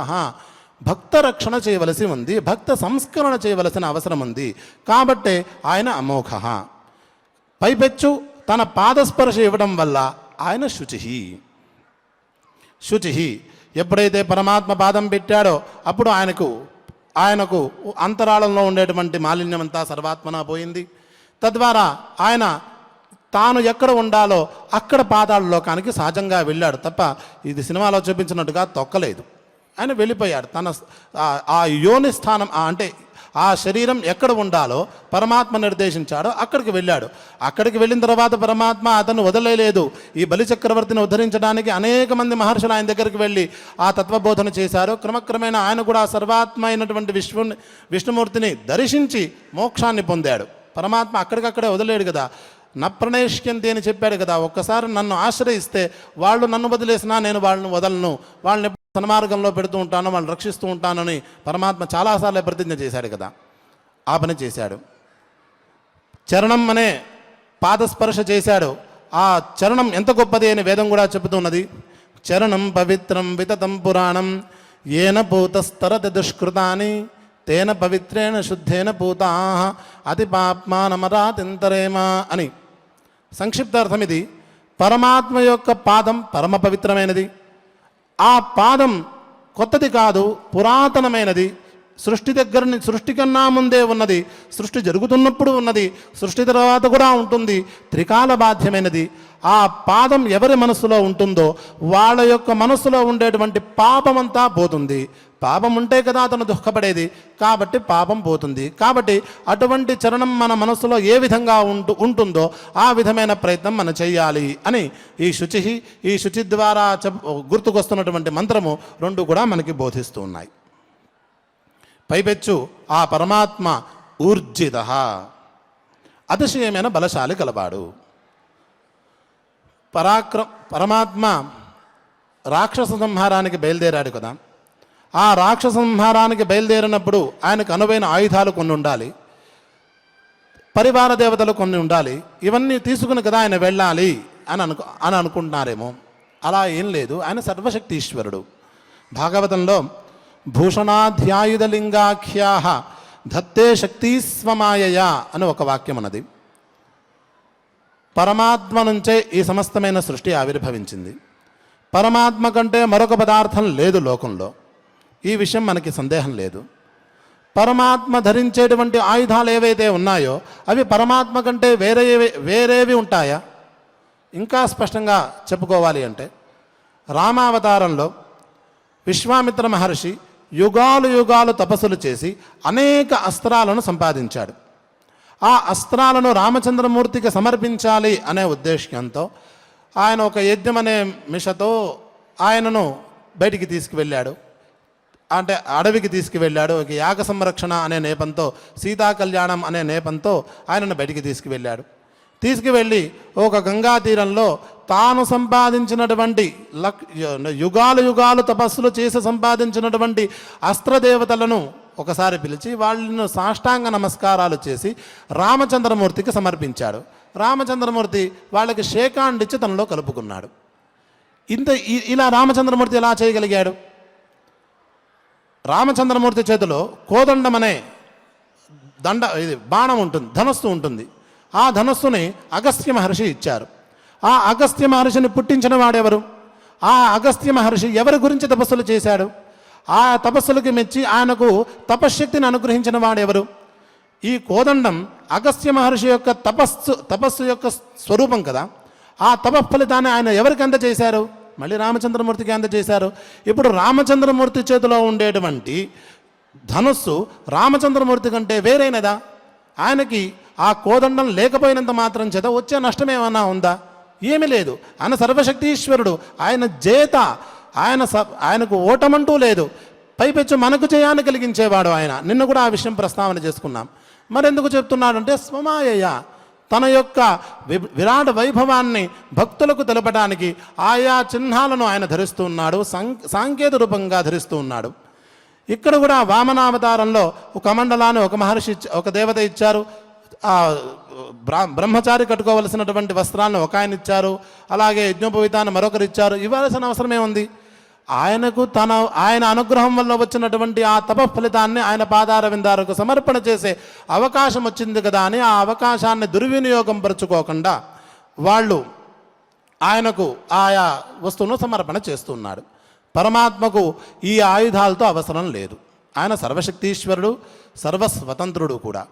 [SPEAKER 2] భక్త రక్షణ చేయవలసి ఉంది, భక్త సంస్కరణ చేయవలసిన అవసరం ఉంది. కాబట్టే ఆయన అమోఘ. పైపెచ్చు తన పాదస్పర్శ ఇవ్వడం వల్ల ఆయన శుచి. ఎప్పుడైతే పరమాత్మ పాదం పెట్టాడో అప్పుడు ఆయనకు అంతరాళంలో ఉండేటువంటి మాలిన్యమంతా సర్వాత్మన పోయింది. తద్వారా ఆయన తాను ఎక్కడ ఉండాలో అక్కడ పాతాళ లోకానికి సహజంగా వెళ్ళాడు తప్ప ఇది సినిమాలో చూపించినట్టుగా తొక్కలేదు. ఆయన వెళ్ళిపోయాడు. తన ఆ యోని స్థానం అంటే ఆ శరీరం ఎక్కడ ఉండాలో పరమాత్మ నిర్దేశించాడో అక్కడికి వెళ్ళాడు. అక్కడికి వెళ్ళిన తర్వాత పరమాత్మ అతను వదిలేలేదు. ఈ బలిచక్రవర్తిని ఉద్ధరించడానికి అనేక మంది మహర్షులు ఆయన దగ్గరికి వెళ్ళి ఆ తత్వబోధన చేశారు. క్రమక్రమేణా ఆయన కూడా సర్వాత్మ అయినటువంటి విష్ణుమూర్తిని దర్శించి మోక్షాన్ని పొందాడు. పరమాత్మ అక్కడికక్కడే వదిలేడు కదా. నప్రణేష్యంతి అని చెప్పాడు కదా. ఒక్కసారి నన్ను ఆశ్రయిస్తే వాళ్ళు నన్ను వదిలేసినా నేను వాళ్ళని వదలను, వాళ్ళని సన్మార్గంలో పెడుతూ ఉంటాను, వాళ్ళని రక్షిస్తూ ఉంటానని పరమాత్మ చాలాసార్లు ప్రతిజ్ఞ చేశాడు కదా. ఆ పని చేశాడు. చరణం అనే పాదస్పర్శ చేశాడు. ఆ చరణం ఎంత గొప్పది అని వేదం కూడా చెబుతున్నది. చరణం పవిత్రం వితతం పురాణం ఏన పూతస్తరతి దుష్కృతాని తేన పవిత్రేణ శుద్ధేన పూతా అతి పాప్మానమరాతింతరేమ అని. సంక్షిప్తార్థం ఇది. పరమాత్మ యొక్క పాదం పరమ పవిత్రమైనది. ఆ పాదం కొత్తది కాదు, పురాతనమైనది. సృష్టి కన్నా ముందే ఉన్నది, సృష్టి జరుగుతున్నప్పుడు ఉన్నది, సృష్టి తర్వాత కూడా ఉంటుంది, త్రికాల బాధ్యమైనది. ఆ పాదం ఎవరి మనస్సులో ఉంటుందో వాళ్ళ యొక్క మనస్సులో ఉండేటువంటి పాపమంతా పోతుంది. పాపం ఉంటే కదా అతను దుఃఖపడేది, కాబట్టి పాపం పోతుంది. కాబట్టి అటువంటి చరణం మన మనస్సులో ఏ విధంగా ఉంటుందో ఆ విధమైన ప్రయత్నం మనం చేయాలి అని ఈ శుచి ద్వారా గుర్తుకొస్తున్నటువంటి మంత్రము రెండు కూడా మనకి బోధిస్తూ ఉన్నాయి. పైపెచ్చు ఆ పరమాత్మ ఊర్జిత, అతిశయమైన బలశాలి కలవాడు. పరమాత్మ రాక్షస సంహారానికి బయలుదేరాడు కదా. ఆ రాక్షస సంహారానికి బయలుదేరినప్పుడు ఆయనకు అనువైన ఆయుధాలు కొన్ని ఉండాలి, పరివార దేవతలు కొన్ని ఉండాలి. ఇవన్నీ తీసుకుని కదా ఆయన వెళ్ళాలి అని అనుకుంటున్నారేమో. అలా ఏం లేదు. ఆయన సర్వశక్తీశ్వరుడు. భాగవతంలో భూషణాధ్యాయుధలింగాఖ్యా ధత్తే శక్తి స్వమాయయా అని ఒక వాక్యం ఉన్నది. పరమాత్మ నుంచే ఈ సమస్తమైన సృష్టి ఆవిర్భవించింది. పరమాత్మ కంటే మరొక పదార్థం లేదు లోకంలో. ఈ విషయం మనకి సందేహం లేదు. పరమాత్మ ధరించేటువంటి ఆయుధాలు ఏవైతే ఉన్నాయో అవి పరమాత్మ కంటే వేరేవి ఉంటాయా? ఇంకా స్పష్టంగా చెప్పుకోవాలి అంటే రామావతారంలో విశ్వామిత్ర మహర్షి యుగాలు తపస్సులు చేసి అనేక అస్త్రాలను సంపాదించాడు. ఆ అస్త్రాలను రామచంద్రమూర్తికి సమర్పించాలి అనే ఉద్దేశ్యంతో ఆయన ఒక యజ్ఞం అనే మిషతో ఆయనను బయటికి తీసుకువెళ్ళాడు. అంటే అడవికి తీసుకువెళ్ళాడు. ఒక యాగ సంరక్షణ అనే నేపంతో, సీతా కళ్యాణం అనే నేపంతో ఆయనను బయటికి తీసుకువెళ్ళాడు. ఒక గంగా తీరంలో తాను సంపాదించినటువంటి యుగాలు తపస్సులు చేసి సంపాదించినటువంటి అస్త్రదేవతలను ఒకసారి పిలిచి వాళ్ళను సాష్టాంగ నమస్కారాలు చేసి రామచంద్రమూర్తికి సమర్పించాడు. రామచంద్రమూర్తి వాళ్ళకి షేకాండిచ్చి తనలో కలుపుకున్నాడు. ఇలా రామచంద్రమూర్తి ఎలా చేయగలిగాడు? రామచంద్రమూర్తి చేతిలో కోదండం అనే బాణం ఉంటుంది, ధనస్సు ఉంటుంది. ఆ ధనస్సుని అగస్త్య మహర్షి ఇచ్చారు. ఆ అగస్త్య మహర్షిని పుట్టించిన వాడెవరు? ఆ అగస్త్య మహర్షి ఎవరి గురించి తపస్సులు చేశాడు? ఆ తపస్సులకి మెచ్చి ఆయనకు తపశ్శక్తిని అనుగ్రహించిన వాడెవరు? ఈ కోదండం అగస్త్య మహర్షి యొక్క తపస్సు యొక్క స్వరూపం కదా. ఆ తపఫలితాన్ని ఆయన ఎవరికి అందజేశారు? మళ్ళీ రామచంద్రమూర్తికి అందజేశారు. ఇప్పుడు రామచంద్రమూర్తి చేతిలో ఉండేటువంటి ధనుస్సు రామచంద్రమూర్తి కంటే వేరైనదా? ఆయనకి ఆ కోదండం లేకపోయినంత మాత్రం చేత వచ్చే నష్టం ఏమన్నా ఉందా? ఏమీ లేదు. ఆయన సర్వశక్తీశ్వరుడు, ఆయన జేత, ఆయనకు ఓటమంటూ లేదు. పైపెచ్చు మనకు జయాన్ని కలిగించేవాడు ఆయన. నిన్న కూడా ఆ విషయం ప్రస్తావన చేసుకున్నాం. మరెందుకు చెప్తున్నాడంటే స్వమాయయ, తన యొక్క విరాట్ వైభవాన్ని భక్తులకు తెలపడానికి ఆయా చిహ్నాలను ఆయన ధరిస్తూ ఉన్నాడు, సాంకేత రూపంగా ధరిస్తూ ఉన్నాడు. ఇక్కడ కూడా వామనావతారంలో ఒక కమండలాన్ని ఒక మహర్షి ఒక దేవత ఇచ్చారు. బ్రహ్మచారి కట్టుకోవలసినటువంటి వస్త్రాలను ఒక ఆయన ఇచ్చారు. అలాగే యజ్ఞోపవీతాన్ని మరొకరు ఇచ్చారు. ఇవ్వాల్సిన అవసరమే ఉంది? ఆయన అనుగ్రహం వల్ల వచ్చినటువంటి ఆ తప ఫలితాన్ని ఆయన పాదార విందారకు సమర్పణ చేసే అవకాశం వచ్చింది కదా అని ఆ అవకాశాన్ని దుర్వినియోగం పరుచుకోకుండా వాళ్ళు ఆయనకు ఆయా వస్తువును సమర్పణ చేస్తున్నాడు. పరమాత్మకు ఈ ఆయుధాలతో అవసరం లేదు. ఆయన సర్వశక్తీశ్వరుడు, సర్వస్వతంత్రుడు కూడా.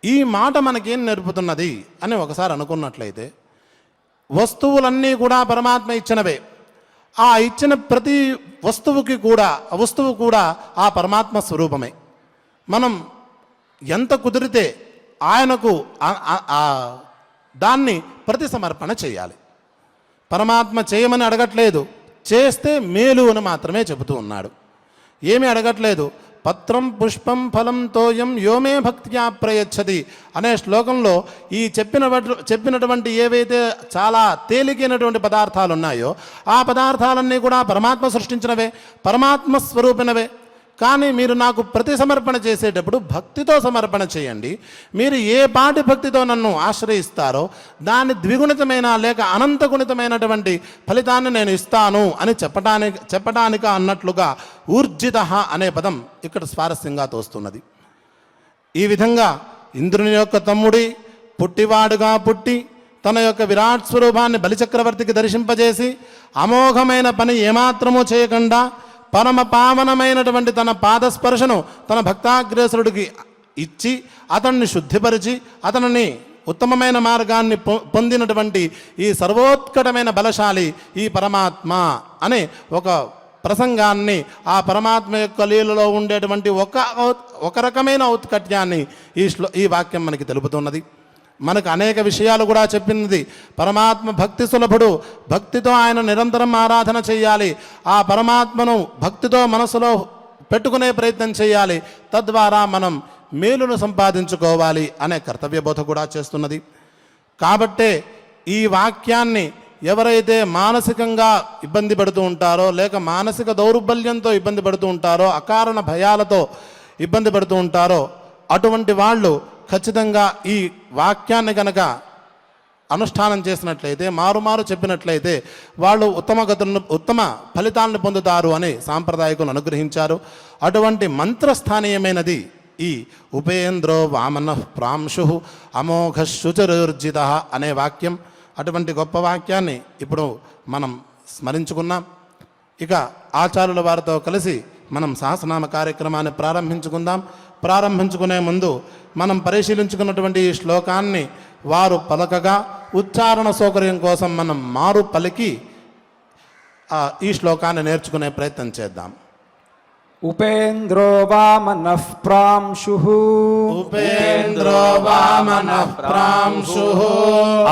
[SPEAKER 2] ఈ మాట మనకేం నేర్పుతున్నది అని ఒకసారి అనుకున్నట్లయితే, వస్తువులన్నీ కూడా పరమాత్మ ఇచ్చినవే. ఆ ఇచ్చిన ప్రతి వస్తువు కూడా ఆ పరమాత్మ స్వరూపమే. మనం ఎంత కుదిరితే ఆయనకు దాన్ని ప్రతి సమర్పణ చేయాలి. పరమాత్మ చేయమని అడగట్లేదు, చేస్తే మేలు అని మాత్రమే చెబుతూ ఉన్నాడు. ఏమీ అడగట్లేదు. పత్రం పుష్పం ఫలం తోయం యోమే భక్త్యా ప్రయచ్చతి అనే శ్లోకంలో ఈ చెప్పినటువంటి ఏవైతే చాలా తేలికైనటువంటి పదార్థాలు ఉన్నాయో ఆ పదార్థాలన్నీ కూడా పరమాత్మ సృష్టించినవే, పరమాత్మ స్వరూపినవే. కానీ మీరు నాకు ప్రతి సమర్పణ చేసేటప్పుడు భక్తితో సమర్పణ చేయండి. మీరు ఏ పాటి భక్తితో నన్ను ఆశ్రయిస్తారో దాని ద్విగుణితమైన లేక అనంతగుణితమైనటువంటి ఫలితాన్ని నేను ఇస్తాను అని చెప్పటానికి అన్నట్లుగా ఊర్జిత అనే పదం ఇక్కడ స్వారస్యంగా తోస్తున్నది. ఈ విధంగా ఇంద్రుని యొక్క తమ్ముడి పుట్టివాడుగా పుట్టి తన యొక్క విరాట్ స్వరూపాన్ని బలిచక్రవర్తికి దర్శింపజేసి అమోఘమైన పని ఏమాత్రమూ చేయకుండా పరమ పావనమైనటువంటి తన పాదస్పర్శను తన భక్తాగ్రేసరుడికి ఇచ్చి అతన్ని శుద్ధిపరిచి అతనిని ఉత్తమమైన మార్గాన్ని పొందినటువంటి ఈ సర్వోత్కటమైన బలశాలి ఈ పరమాత్మ అనే ఒక ప్రసంగాన్ని, ఆ పరమాత్మ యొక్క లీలలో ఉండేటువంటి ఒక రకమైన ఔత్కట్యాన్ని ఈ వాక్యం మనకి తెలుపుతున్నది. మనకు అనేక విషయాలు కూడా చెప్పింది. పరమాత్మ భక్తి సులభుడు, భక్తితో ఆయన నిరంతరం ఆరాధన చేయాలి, ఆ పరమాత్మను భక్తితో మనసులో పెట్టుకునే ప్రయత్నం చేయాలి, తద్వారా మనం మేలును సంపాదించుకోవాలి అనే కర్తవ్యబోధ కూడా చేస్తున్నది. కాబట్టే ఈ వాక్యాన్ని ఎవరైతే మానసికంగా ఇబ్బంది పడుతూ ఉంటారో లేక మానసిక దౌర్బల్యంతో ఇబ్బంది పడుతూ ఉంటారో, అకారణ భయాలతో ఇబ్బంది పడుతూ ఉంటారో అటువంటి వాళ్ళు ఖచ్చితంగా ఈ వాక్యాన్ని కనుక అనుష్ఠానం చేసినట్లయితే, మారుమారు చెప్పినట్లయితే వాళ్ళు ఉత్తమ ఫలితాలను పొందుతారు అని సాంప్రదాయకులు అనుగ్రహించారు. అటువంటి మంత్రస్థానీయమైనది ఈ ఉపేంద్రో వామన ప్రాంశు అమోఘ శుచరుర్జిత అనే వాక్యం. అటువంటి గొప్ప వాక్యాన్ని ఇప్పుడు మనం స్మరించుకున్నాం. ఇక ఆచార్యుల వారితో కలిసి మనం సహస్రనామ కార్యక్రమాన్ని ప్రారంభించుకునే ముందు మనం పరిశీలించుకున్నటువంటి ఈ శ్లోకాన్ని వారు పలకగా ఉచ్చారణ సౌకర్యం కోసం మనం మారు పలికి ఈ శ్లోకాన్ని నేర్చుకునే ప్రయత్నం చేద్దాం.
[SPEAKER 3] ఉపేంద్రో వామనః ప్రాంశుః
[SPEAKER 2] ఉపేంద్రో వామనః ప్రాంశుః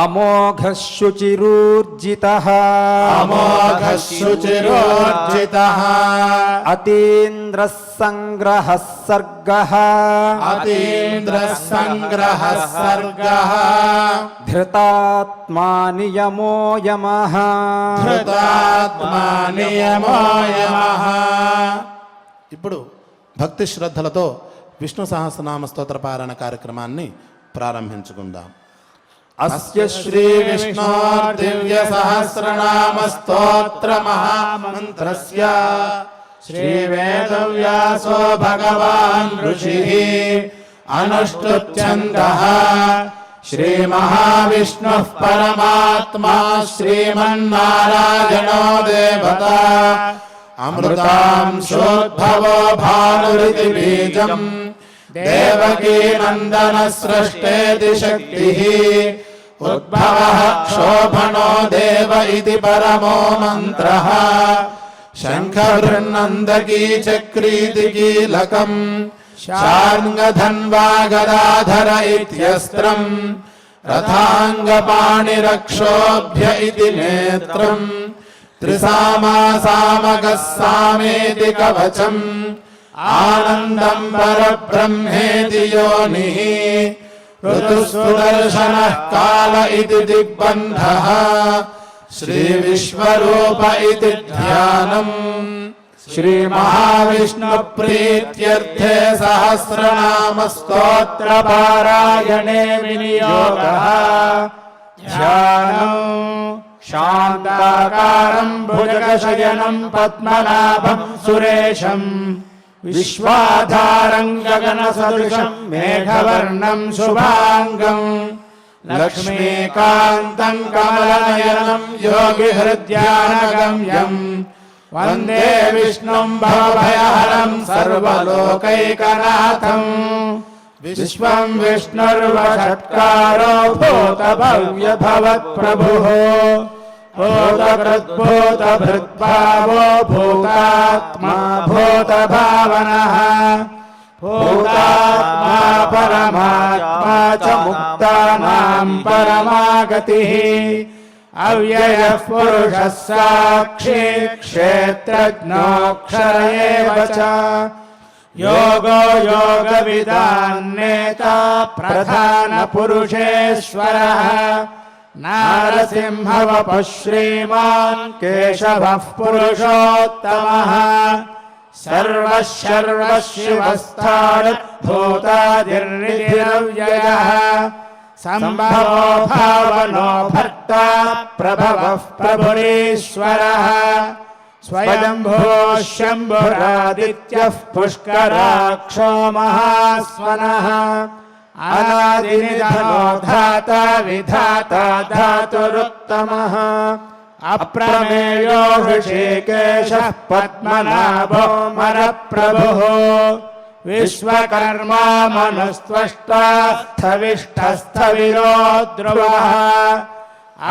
[SPEAKER 3] అమోఘః శుచిరూర్జితః
[SPEAKER 2] అమోఘః శుచిరూర్జితః
[SPEAKER 3] అతీంద్రః సంగ్రహః సర్గః
[SPEAKER 2] అతీంద్రః సంగ్రహః సర్గః
[SPEAKER 3] ధృతాత్మా నియమో యమః
[SPEAKER 2] ధృతాత్మా నియమో యమః. ఇప్పుడు భక్తి శ్రద్ధలతో విష్ణు సహస్రనామ స్తోత్ర పారాయణ కార్యక్రమాన్ని ప్రారంభించుకుందాం. అస్య శ్రీ విష్ణు దివ్య సహస్రనామ స్తోత్ర మహామంత్రస్య శ్రీ వేదవ్యాసో భగవాన్ ఋషిః అనుష్ఠుప్ఛందః శ్రీ మహావిష్ణుః పరమాత్మా శ్రీమన్నారాయణో దేవతా అమృతాంశోద్భవో భానురితి బీజం దేవకీ నందన సృష్టేతి శక్తిః ఉద్భవః క్షోభణో దేవ ఇతి పరమో మంత్రః శంఖవృన్నందకీ చక్రీతి కీలకం శార్ంగధన్వా గదాధర ఇత్యస్త్రం రథాంగపాణిరక్షోభ్య ఇతి నేత్రం త్రిసామాసామగः సామేతి కవచం ఆనందం పరబ్రహ్మేతి యోనిః ఋతుస్సుదర్శనః కాల ఇతి దిగ్బంధః శ్రీ విశ్వరూప ఇతి ధ్యానం. శ్రీ మహావిష్ణు ప్రీత్యర్థే సహస్రనామ స్తోత్ర పారాయణే వినియోగః.
[SPEAKER 3] ధ్యానం శాంతాకారం భుజగశయనం పద్మనాభం సురేశం విశ్వాధారం గగన సదృశం మేఘవర్ణం శుభాంగం లక్ష్మీకాంతం కమలనయనం యోగి హృద్యానగమ్యం వందే విష్ణుం భవభయహరం సర్వలోకైకనాథం. విశ్వం విష్ణుర్వషట్కారో భూతభవ్య భవత్ప్రభుః భూతకృద్భూతభృద్భావో భూతాత్మా భూతభావనః భూతాత్మా పరమాత్మా చ ముక్తానాం పరమాగతిః అవ్యయః పురుషः సాక్షి క్షేత్రజ్ఞోऽక్షర ఏవ చ యోగో యోగవిదాన్నేతా ప్రధాన పురుషేశ్వరః నారసింహవపుః శ్రీమాన్ కేశవః పురుషోత్తమః सर्वशिवस्थाणुर्भूतादिर्निधिरव्ययः सम्भवो भावनो भर्ता प्रभवः प्रभुरीश्वरः स्वयंभो शम्भुरादित्यः पुष्कराक्षो महास्वनः अनादिनिधनो धाता विधाता धातुरुत्तमः अप्रमेयो ऋषिकेशः पद्मनाभो मरप्रभुः विश्वकर्मा मनुस्त्वष्टा स्थविष्ठस्थविरो ध्रुवः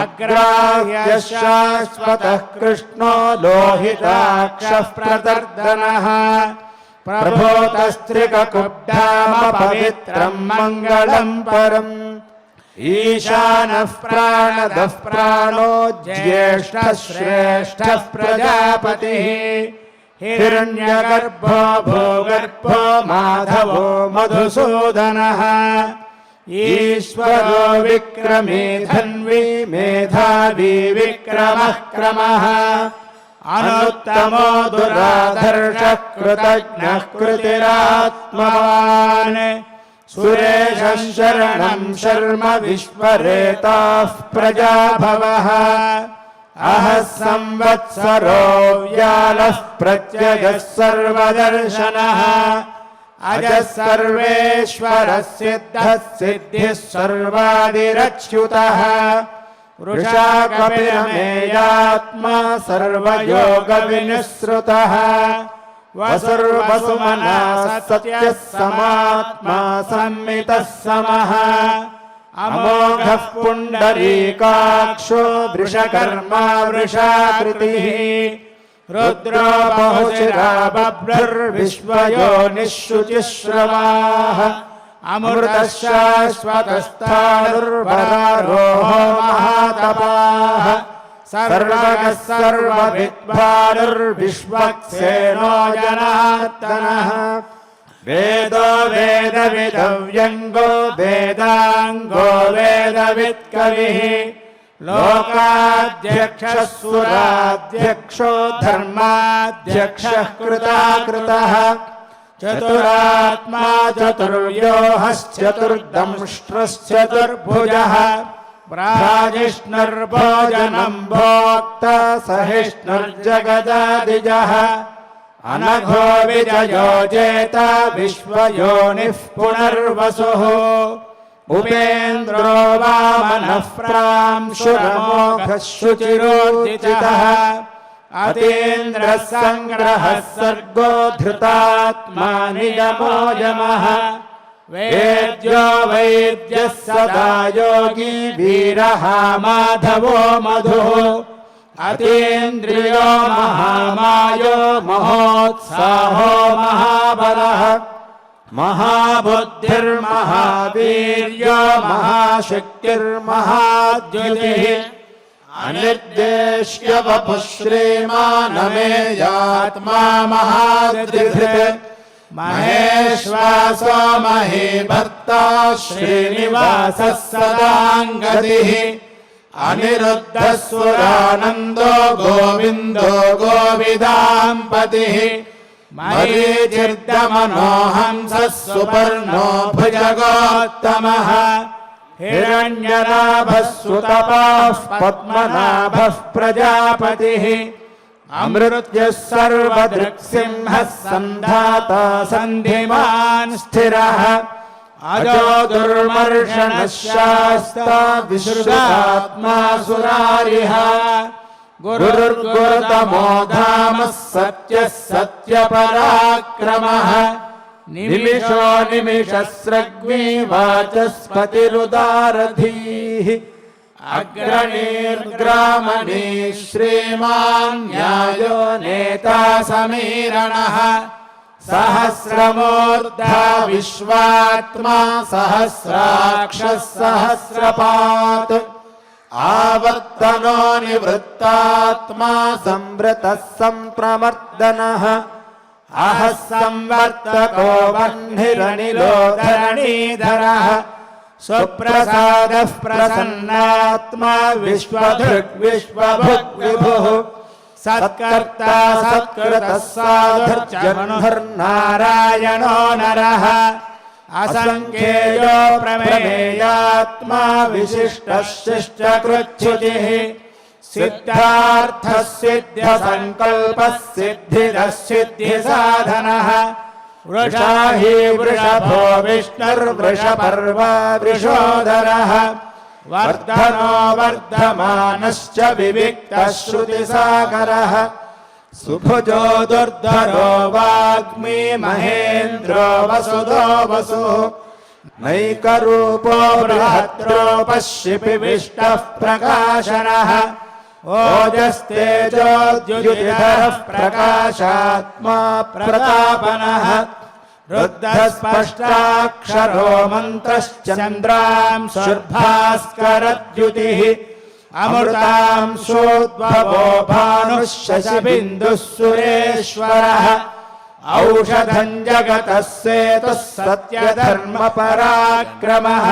[SPEAKER 3] अग्राह्यः शाश्वतः कृष्णो लोहिताक्षः प्रतर्दनः प्रभूतस्त्रिककुब्धाम पवित्रं मङ्गलं परम् ईशानः प्राणदः प्राणो ज्येष्ठः श्रेष्ठः प्रजापतिः हिरण्यगर्भो भूगर्भो माधवो मधुसूदनः ईश्वरो विक्रमी धन्वी मेधावी विक्रमः क्रमः अनुत्तमो दुराधर्षः कृतज्ञः कृतिरात्मवान् सुरेशं शरणं शर्म विश्वरेताः प्रजाभवः अहः संवत्सरो व्यालः प्रत्ययः सर्वदर्शनः अजः सर्वेश्वरः सिद्धः सिद्धिः सर्वादिरच्युतः वृषा कपिलमेयात्मा सर्वयोगविनिःसृतः वसुर्वसुमना सत्यः समात्मा संमितः समः अमोघः पुण्डरीकाक्षो वृषकर्मा वृषाकृतिः रुद्रो बहुशिरा बभ्रुर्विश्वयोनिः शुचिश्रवाः अमृतः शाश्वतस्थाणुर्वरारोहो महातपाः सर्वगः सर्वविद्वानुर्विश्वक्सेनो जनार्दनः वेदो वेदविदव्यङ्गो वेदाङ्गो वेदवित्कविः लोकाध्यक्षः सुराध्यक्षो धर्माध्यक्षः कृताकृतः चतुरात्मा चतुर्व्योहश्चतुर्दंष्ट्रश्चतुर्भुजः प्राजिष्णुर्भोजनं भोक्ता सहिष्णुर्जगदादिजः अनघो विजयो जेता विश्वयोनिः पुनर्वसुः उपेन्द्रो वामनः प्रांशुरमोघः शुचिरोर्जितः अतीन्द्रः सङ्ग्रहः सर्गो धृतात्मा नियमो यमः वेद्यो वैद्यः सदा योगी वीरः माधवो मधुः अतीन्द्रियो महामायो महोत्साहो महाबलः महाबुद्धिर्महावीर्यो महाशक्तिर्महाद्युतिः अनिर्देश्य वपुः श्रीमानमेयात्मा महाद्रिधृत् महेश्वासो महीभर्ता श्रीनिवासः सदाङ्गतिः अनिरुद्धः सुरानन्दो गोविन्दो गोविदाम्पतिः मरीचिर्दमनोहंसः सुपर्णो भुजगोत्तमः हिरण्यनाभः सुतपाः पद्मनाभः प्रजापतिः अमृत्युः सर्वदृक्सिंहः सन्धाता सन्धिमान् स्थिरः अजो दुर्मर्षणः शास्ता विश्रुतात्मा सुरारिः गुरुर्गुरुतमो धामः सत्यः सत्यपराक्रमः निमिषो निमिषस्रग्वी वाचस्पतिरुदारधीः अग्रणीर्ग्रामणी श्रीमान् न्यायो नेता समीरणः सहस्रमूर्धा विश्वात्मा सहस्राक्षः सहस्रपात् आवर्तनो निवृत्तात्मा संवृतः सम्प्रमर्दनः अहः संवर्तको वह्निरनिलो धरणीधरः सुप्रसादः प्रसन्नात्मा विश्वधृग् विश्वभुग्विभुः सत्कर्ता सत्कृतः साधुर्जन्मर्नारायणो नरः असंख्येयो प्रमेयात्मा विशिष्टः शिष्टकृच्छ्रुतिः सिद्धार्थः सिद्ध्यसङ्कल्पः सिद्धिदः सिद्धिसाधनः वृषा हि वृषभो विष्णुर्वृषपर्वा वृषोदरः वर्धनो वर्धमानश्च विविक्तः श्रुतिसागरः सुभुजो दुर्धरो वाग्मी महेन्द्रो वसुदो वसुः नैकरूपो बृहद्रूपः शिपिविष्टः प्रकाशनः ओजस्तेजोद्युतिधरः प्रकाशात्मा प्रतापनः रुद्धस्पष्टाक्षरो मन्त्रश्चन्द्रांशुर्भास्करद्युतिः अमृतांशोद्भवो भानुः शशिबिन्दुः सुरेश्वरः औषधं जगतः सेतुः सत्यधर्मपराक्रमः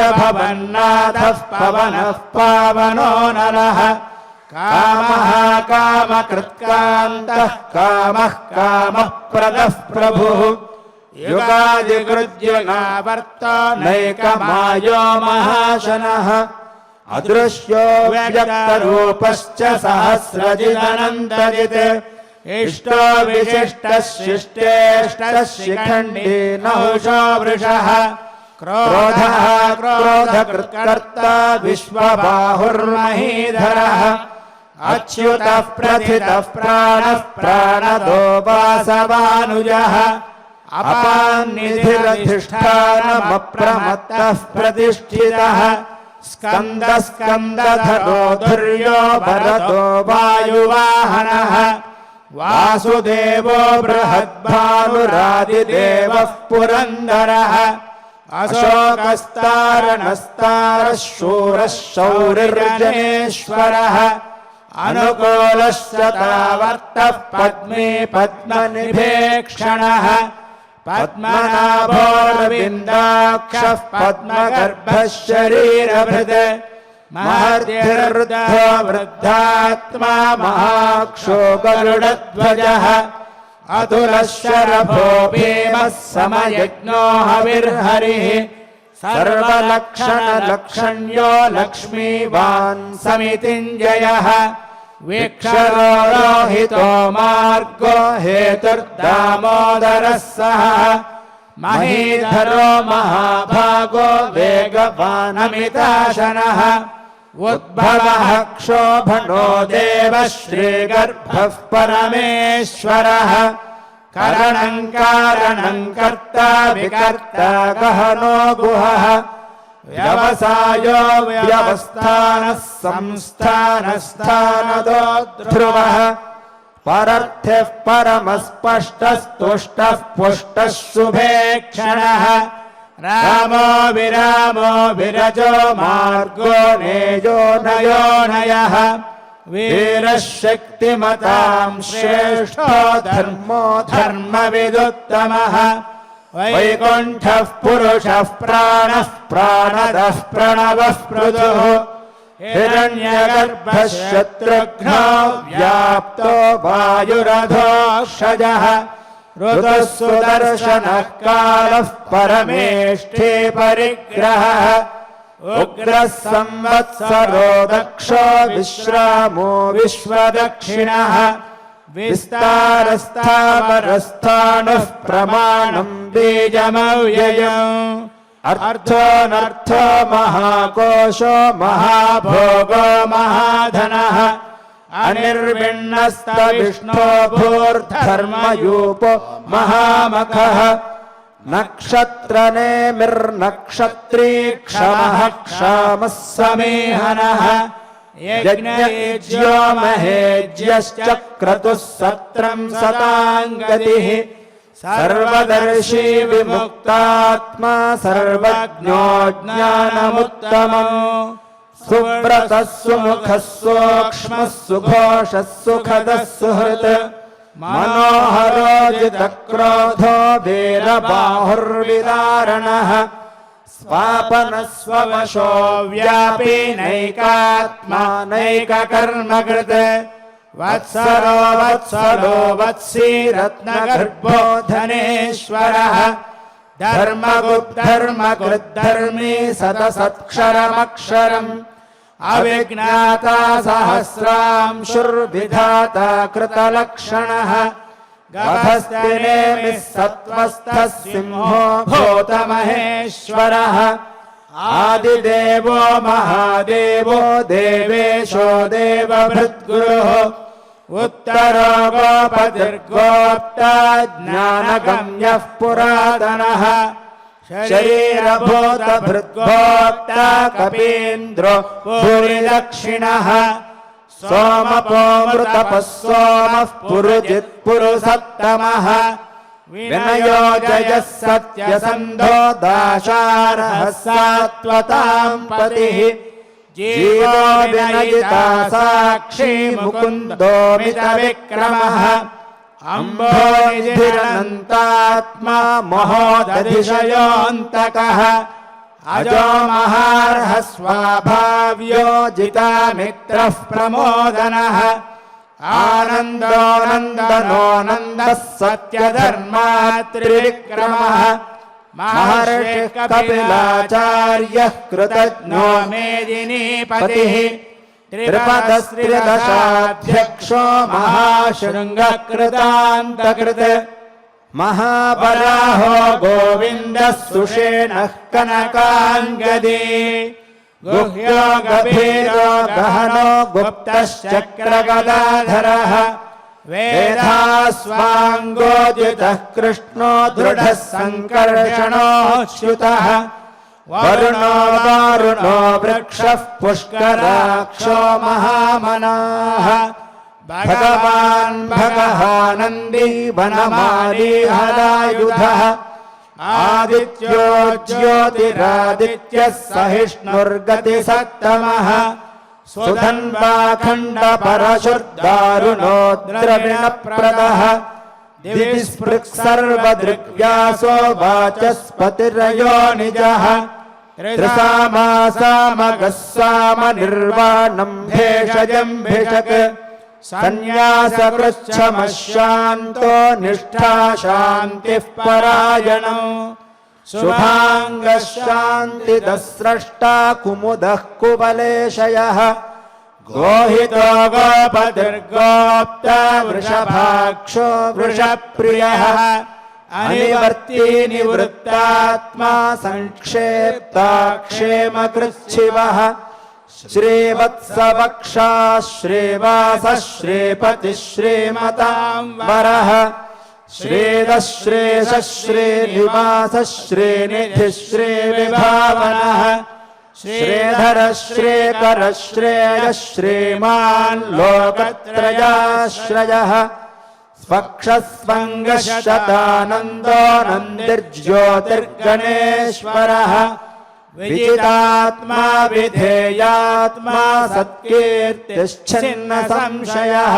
[SPEAKER 3] भूतभव्यभवन्नाथः पवनः पावनो नरः कामः कामकृत्कान्तः कामः कामः प्रदः प्रभुः युगादिकृद्युगावर्तो नैकमायो महाशनः अदृश्यो व्यक्तरूपश्च सहस्रजिदनन्तजित् इष्टो विशिष्टः शिष्टेष्टः शिखण्डी नहुषो वृषः क्रोधः क्रोधकृत्कर्ता विश्वबाहुर्महीधरः अच्युतः प्रथितः प्राणः प्राणदो वासवानुजः अपान्निधिरधिष्ठानमप्रमत्तः प्रतिष्ठितः स्कन्दः स्कन्दधरो धुर्यो भरतो वायुवाहनः वासुदेवो बृहद्भानुरादिदेवः पुरन्दरः अशोकस्तारणस्तारः शूरः शौरिर्जनेश्वरः अनुकूलश्चतावर्तः पद्मे पद्मनिभेक्षणः पद्मनाभोरविन्दाक्षः पद्मगर्भः शरीरभृत् महर्षिर्वृद्धो वृद्धात्मा महाक्षो गरुडध्वजः अतुलः शरभो भीमः समयज्ञो हविर्हरिः सर्वलक्षणलक्षण्यो लक्ष्मीवान् समितिञ्जयः वीक्षरो रोहितो मार्गो हेतुर्दामोदरः सः महीधरो महाभागो वेगवानमिताशनः उद्भवः क्षोभनो देवः श्रीगर्भः परमेश्वरः करणं कारणं कर्ता विकर्ता गहनो गुहः व्यवसायो व्यवस्थानः संस्थानस्थानदो ध्रुवः परर्थिः परमस्पष्टस्तुष्टः पुष्टः शुभेक्षणः रामो विरामो विरजो मार्गो नेजो नयो नयः वीरः शक्तिमतां श्रेष्ठो धर्मो धर्मविदुत्तमः वैकुण्ठः पुरुषः प्राणः प्राणदः प्रणवः पृथुः हिरण्यगर्भः शत्रुघ्नो व्याप्तो वायुरधोक्षजः ऋतुः सुदर्शनः कालः परमेष्ठी परिग्रहः उग्रः संवत्सरो दक्षो विश्रामो विश्वदक्षिणः विस्तारस्थावरस्थाणुः प्रमाणं बीजमव्ययम् अर्थोऽनर्थो महाकोशो महाभोगो महाधनः अनिर्विण्णस्तविष्णो भूर्धर्मयूपो महामखः नक्षत्रनेमिर्नक्षत्री क्षमः क्षामः समीहनः यज्ञेज्यो महेज्यश्च क्रतुः सत्रं सताङ्गतिः सर्वदर्शी विमुक्तात्मा सर्वज्ञो ज्ञानमुत्तमम् सुव्रतः सुमुखः सूक्ष्मः सुघोषः सुखदः सुहृत् मनोहरो जितक्रोधो वीरबाहुर्विदारणः स्वापनस्ववशो व्यापी नैकात्मा नैककर्मकृत् वत्सरो वत्सलो वत्सी रत्नगर्भो धनेश्वरः धर्मकृद्धर्मी सतसत्क्षरमक्षरम् अविज्ञाता सहस्रांशुर्विधाता कृतलक्षणः गभस्तिनेमिः सत्त्वस्थः सिंहो भूतमहेश्वरः आदिदेवो महादेवो देवेशो देवभृद्गुरुः उत्तरो गोपतिर्गोप्ता ज्ञानगम्यः पुरातनः शरीरभूतभृद्गोप्ता कपीन्द्रो भूरिदक्षिणः सोमपोमृतपः सोमः पुरुजित्पुरुसत्तमः विनयो जयः सत्यसन्धो दाशारः सात्वतां पतिः जीवो विनयिता साक्षी मुकुन्दो मितविक्रमः अम्भोनिधिरनन्तात्मा महोदधिशयोऽन्तकः अजो महार्हः स्वाभाव्यो जितामित्रः प्रमोदनः आनन्दो नन्दनो नन्दः सत्यधर्मा त्रिविक्रमः महर्षिः कपिलाचार्यः कृतज्ञो मेदिनीपतिः त्रिपदस्त्रिदशाध्यक्षो महाशृङ्गकृतान्तकृत् महाबलाहो गोविन्दः सुषेणः कनकाङ्गदी गुह्यो गभीरो गहनो गुप्तश्चक्रगदाधरः वेदास्वाङ्गोजितः कृष्णो दृढः सङ्कर्षणोच्युतः वरुणो वारुणो वृक्षः पुष्कराक्षो महामनाः भगवान् भगहानन्दी वनमाली हलायुधः आदित्यो ज्योतिरादित्यः सहिष्णुर्गतिसत्तमः सुधन्वाखण्डपरशुर्दारुणो द्रविणप्रदः दिविस्पृक्सर्वदृग्व्यासो वाचस्पतिरयो निजः त्रिसामासामगः सामनिर्वाणम् भेषजम् भिषक् सन्न्यासकृच्छमशान्तो निष्ठा शान्तिः परायणो शुभाङ्गः शान्तिदः स्रष्टा कुमुदः कुवलेशयः गोहितो गोपतिर्गोप्ता वृषभाक्षो वृषप्रियः अनिवर्ती निवृत्तात्मा संक्षेप्ता क्षेमकृच्छिवः श्रीवत्सवक्षा श्रीवासः श्रीपतिः श्रीमताम्बरः श्रीदश्रेषः श्रीनिवासः श्रीनिधिः श्रीविभावनः श्रीधरः श्रीकरः श्रेयः श्रीमान् लोकत्रयाश्रयः स्वक्षस्वङ्गः शतानन्दो नन्दिर्ज्योतिर्गणेश्वरः विजितात्मा विधेयात्मा सत्कीर्तिश्छिन्न संशयः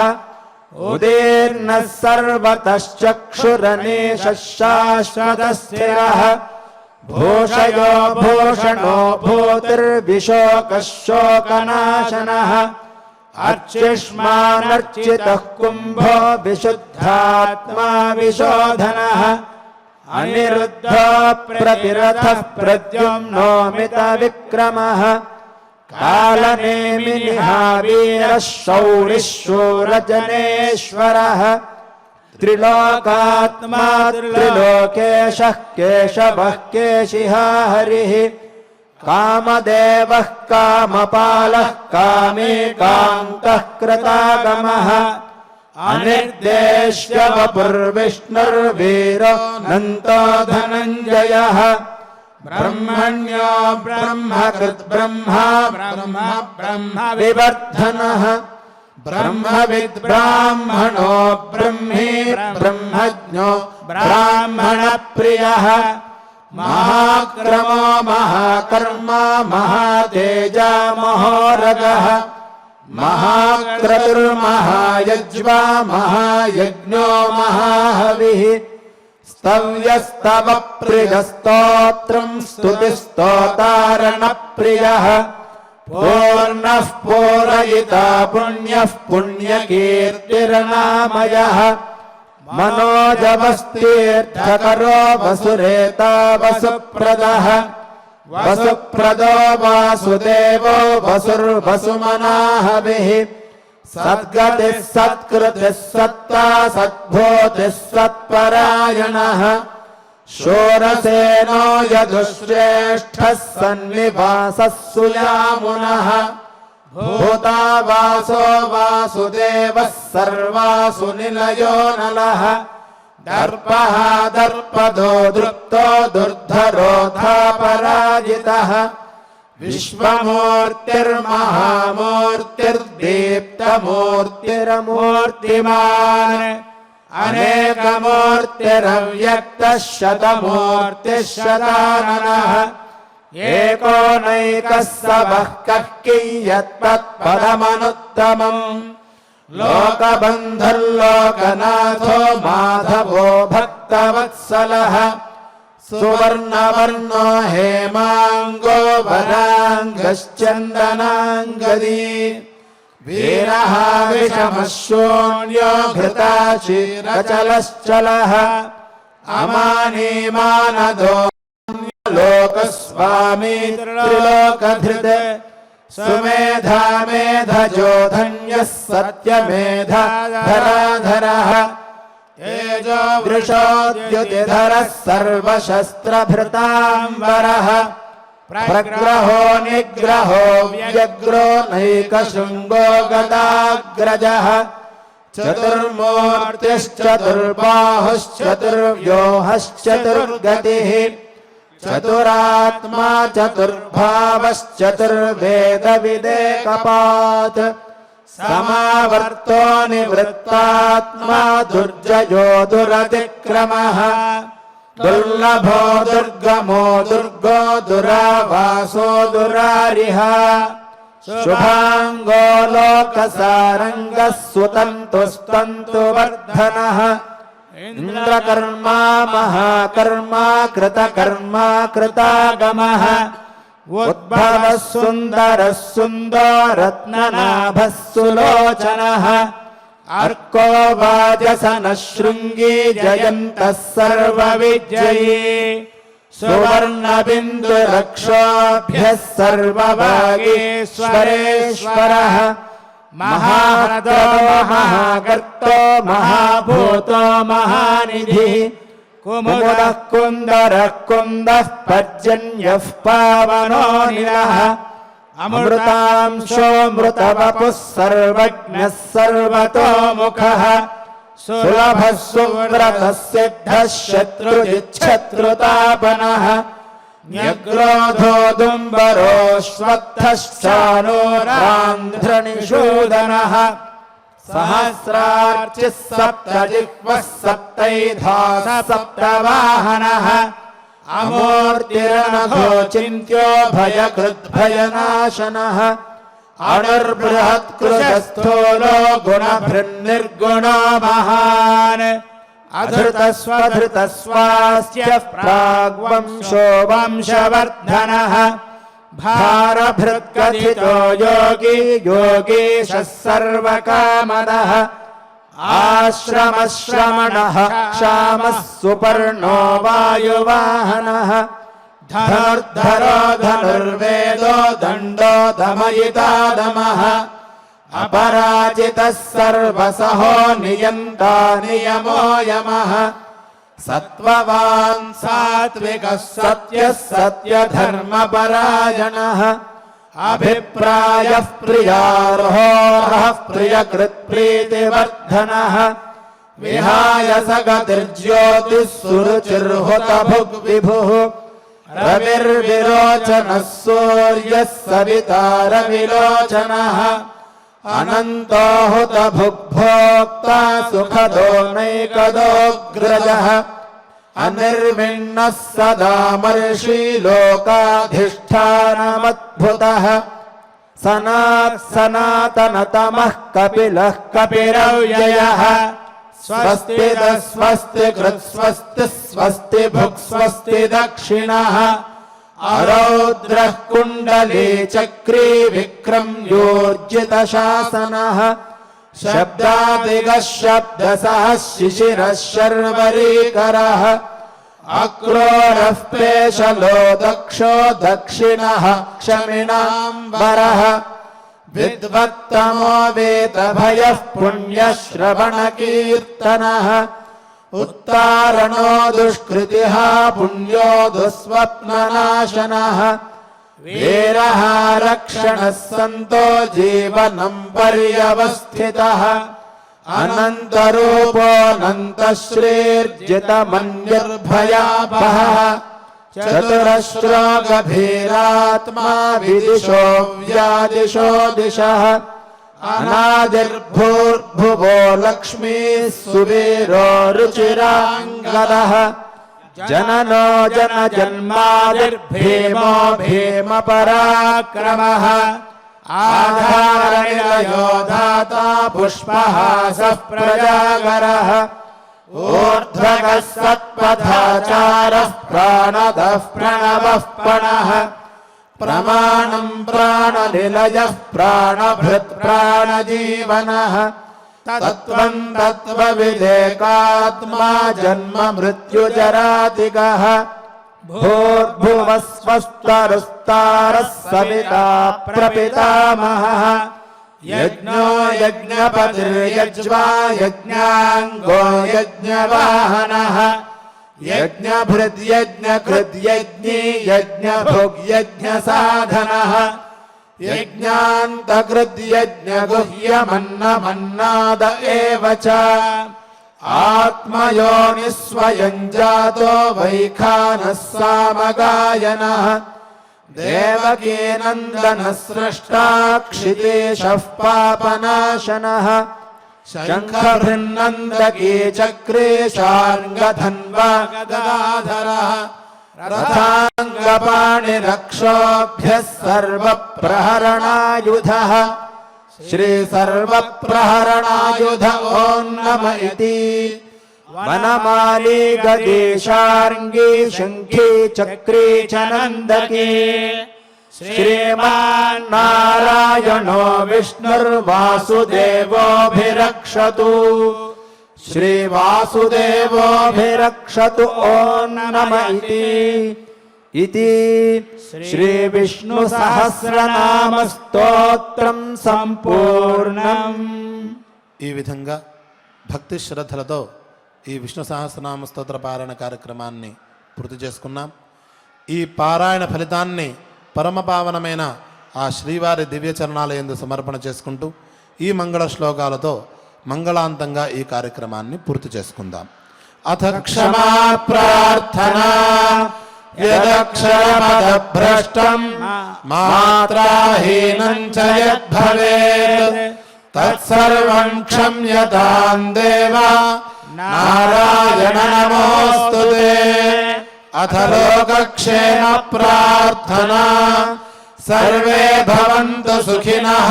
[SPEAKER 3] उदीर्णः सर्वतश्चक्षुरनीशः शाश्वतस्थिरः भूषयो भूषणो भूतिर्विशोकः शोकनाशनः अर्चिष्मानर्चितः कुम्भो विशुद्धात्मा विशोधनः अनिरुद्धो प्रतिरथः प्रद्युम्नो मितविक्रमः कालनेमिनिहावीरः शौरिः शूरजनेश्वरः त्रिलोकात्मा त्रिलोकेशः केशवः केशिहा हरिः कामदेवः कामपालः कामेकान्तः कृतागमः अनिर्देश्य वपुर्विष्णुर्वीरो नन्तो धनञ्जयः ब्रह्मण्यो ब्रह्मकृत् ब्रह्मा ब्रह्म ब्रह्म विवर्धनः ब्रह्मविद् ब्राह्मणो ब्रह्मी ब्रह्मज्ञो ब्राह्मणप्रियः महाक्रमो महाकर्मा महातेजा महोरगः महाक्रतुर्महायज्वा महायज्ञो महाहविः स्तव्यस्तव प्रियस्तोत्रं स्तुतिस्तोतारणप्रियः पूर्णः पूरयिता पुण्यः पुण्यकीर्तिर्नामयः मनोजवस्तीर्थकरो वसुरेता वसुप्रदः वसुप्रदो वासुदेवो वसुर्वसुमनाहविः सद्गतिः सत्कृतिः सत्ता सद्भूतिः सत्परायणः शूरसेनो यदुश्रेष्ठः सन्निवासः सुयामुनः भूता वासो वासुदेवः सर्वासु निलयो नलः दर्पः दर्पदो दृप्तो दुर्धरोधापराजितः विश्वमूर्तिर्महामूर्तिर्दीप्तमूर्तिरमूर्तिमान् अनेकमूर्तिरव्यक्तः शतमूर्तिः शताननः एकोनैकः सबः कः कियत्तत्पदमनुत्तमम् लोकबन्धुर्लोकनाथो माधवो भक्तवत्सलः सुवर्णवर्णो हेमाङ्गो वराङ्गश्चन्दनाङ्गदी वीरः विषमः शून्यो घृताचिरचलश्चलः अमानीमानदो लोकस्वामी त्रिलोकधृत् सुमेधा मेधजो धन्यः सत्यमेधाधराधरः तेजो वृषोद्युतिधरः सर्वशस्त्रभृताम्बरः प्रग्रहो निग्रहो व्यग्रो नैकशृङ्गो गदाग्रजः चतुर्मूर्तिश्चतुर्बाहुश्चतुर्व्यूहश्चतुर्गतिः चतुरात्मा चतुर्भावश्चतुर्वेदविदेकपात् समावर्तो निवृत्तात्मा दुर्जयो दुरतिक्रमः दुर्लभो दुर्गमो दुर्गो दुरावासो दुरारिः शुभाङ्गो लोकसारङ्गः सुतन्तुस्तन्तुवर्धनः इन्द्रकर्मा महाकर्मा कृतकर्मा कृतागमः उद्भवः सुन्दरः सुन्दरत्ननाभः सुलोचनः अर्को वाजसनः शृङ्गी जयन्तः सर्वविजयी सुवर्णबिन्दुरक्षोभ्यः सर्वभागीश्वरेश्वरः महारथो महाकर्तो महाभूतो महानिधिः कुमुदः कुन्दरः कुन्दः पर्जन्यः पावनो निलः अमृतांशोऽमृतवपुः सर्वज्ञः सर्वतोमुखः सुलभः सुव्रतः सिद्धः शत्रुजिच्छत्रुतापनः न्यग्रोधो दुम्बरोऽश्वत्थश्चानूरान्ध्रनिषूदनः सहस्रार्चिः सप्तजिह्वः सप्तैधा सप्तवाहनः अमूर्तिरनघो चिन्त्यो भयकृद्भयनाशनः अणुर्बृहत्कृशस्थूलो गुणभृन्निर्गुणो महान् अधृतस्वधृतस्वास्य प्राग्वंशो वंशवर्धनः भारभृत्कथितो योगी योगीशः सर्वकामदः आश्रमश्रमणः क्षामः सुपर्णो वायुवाहनः धनुर्धरो धनुर्वेदो दण्डो दमयिता दमः अपराजितः सर्वसहो नियन्ता नियमो यमः सत्त्ववान् सात्विकः सत्यः सत्यधर्मपरायणः अभिप्रायः प्रियार्होः प्रियकृत्प्रीतिवर्धनः विहाय सगतिर्ज्योतिः सुरुचिर्हुतभुग्विभुः रविर्विरोचनः सूर्यः सविता रविलोचनः अनन्तो हुतभुग्भोक्ता सुखदो नैकदोऽग्रजः अनिर्विण्णः सदामर्षि लोकाधिष्ठानमद्भुतः सनातनतमः कपिलः कपिरव्ययः स्वस्ति स्वस्ति कृत्स्वस्ति स्वस्ति भुक्स्वस्ति दक्षिणः अरौद्रः कुण्डले चक्रे विक्रम्योर्जितशासनः शब्दादिगः शब्दसः शिशिरः शर्वरीकरः अक्रोरः पेशलो दक्षो दक्षिणः क्षमिणाम्बरः विद्वत्तमो वेदभयः पुण्यश्रवणकीर्तनः उत्तारणो दुष्कृतिः पुण्यो दुःस्वप्ननाशनः वीरः रक्षणः सन्तो जीवनं पर्यवस्थितः अनन्तरूपोऽनन्तश्रीर्जितमन्युर्भयापहः चतुरश्रो गभीरात्मा विदिशो व्यादिशो दिशः अनादिर्भूर्भुवो लक्ष्मीः सुवीरो रुचिराङ्गदः जननो जनजन्मादिर्भीमो भीमपराक्रमः आधारनिलयो दाता पुष्पहासः प्रजागरः ऊर्ध्वगः सत्पथाचारः प्राणदः प्रणवः पणः प्रमाणं प्राणनिलयः प्राणभृत् प्राणजीवनः तत्त्वं तत्त्वविदेकात्मा जन्म मृत्युजरातिगः भूर्भुवः स्वस्तरुस्तारः सविता प्रपितामहः यज्ञो यज्ञपतिर्यज्वा यज्ञाङ्गो यज्ञवाहनः यज्ञभृद्यज्ञकृद्यज्ञी यज्ञभुग्यज्ञसाधनः यज्ञान्तकृद्यज्ञगुह्यमन्नमन्नाद एव च आत्मयोनिः स्वयं जातो वैखानः सामगायनः देवकीनन्दनः स्रष्टा क्षितीशः पापनाशनः शङ्खभृन्नन्दकी चक्रे शार्ङ्गधन्वा गदाधरः रथाङ्गपाणिरक्षोभ्यः सर्वप्रहरणायुधः श्रीसर्वप्रहरणायुध ॐ नम इति वनमाली गदेशार्ङ्गी शङ्खी चक्री च नन्दकी श्रीमान्नारायणो विष्णुर्वासुदेवोऽभिरक्षतु श्रीवासुदेवोऽभिरक्षतु ॐ नम इति श्रीविष्णुसहस्रनामस्तोत्रं సంపూర్ణం।
[SPEAKER 2] ఈ విధంగా భక్తి శ్రద్ధలతో ఈ విష్ణు సహస్రనామ స్తోత్ర పారాయణ కార్యక్రమాన్ని పూర్తి చేసుకున్నాం। ఈ పారాయణ ఫలితాన్ని పరమపావనమైన ఆ శ్రీవారి దివ్య చరణాల యందు సమర్పణ చేసుకుంటూ ఈ మంగళ శ్లోకాలతో మంగళాంతంగా ఈ కార్యక్రమాన్ని పూర్తి చేసుకుందాం। అథ క్షమా ప్రార్థనా యదక్షరపదభ్రష్టం మాత్రాహీనం చ యద్భవేత్ తత్సర్వం క్షమ్యతాం దేవా నారాయణ నమోస్తుతే। అథ లోకక్షేమ ప్రార్థనా సర్వే భవంతు సుఖినః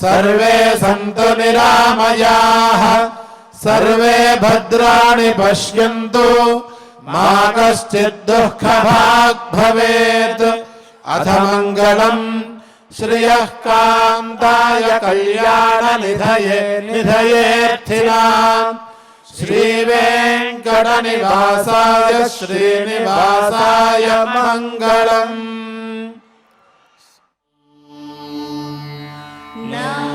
[SPEAKER 2] సర్వే సంతు నిరామయాః సర్వే భద్రాణి పశ్యంతు మా కశ్చిద్ దుఃఖభాగ్ భవేత్। అథ మంగళం శ్రియః కాంతాయ కళ్యాణ నిధయే నిధయేర్థినాం శ్రీవేంకట నివాసాయ శ్రీనివాసాయ మంగళం।
[SPEAKER 4] Now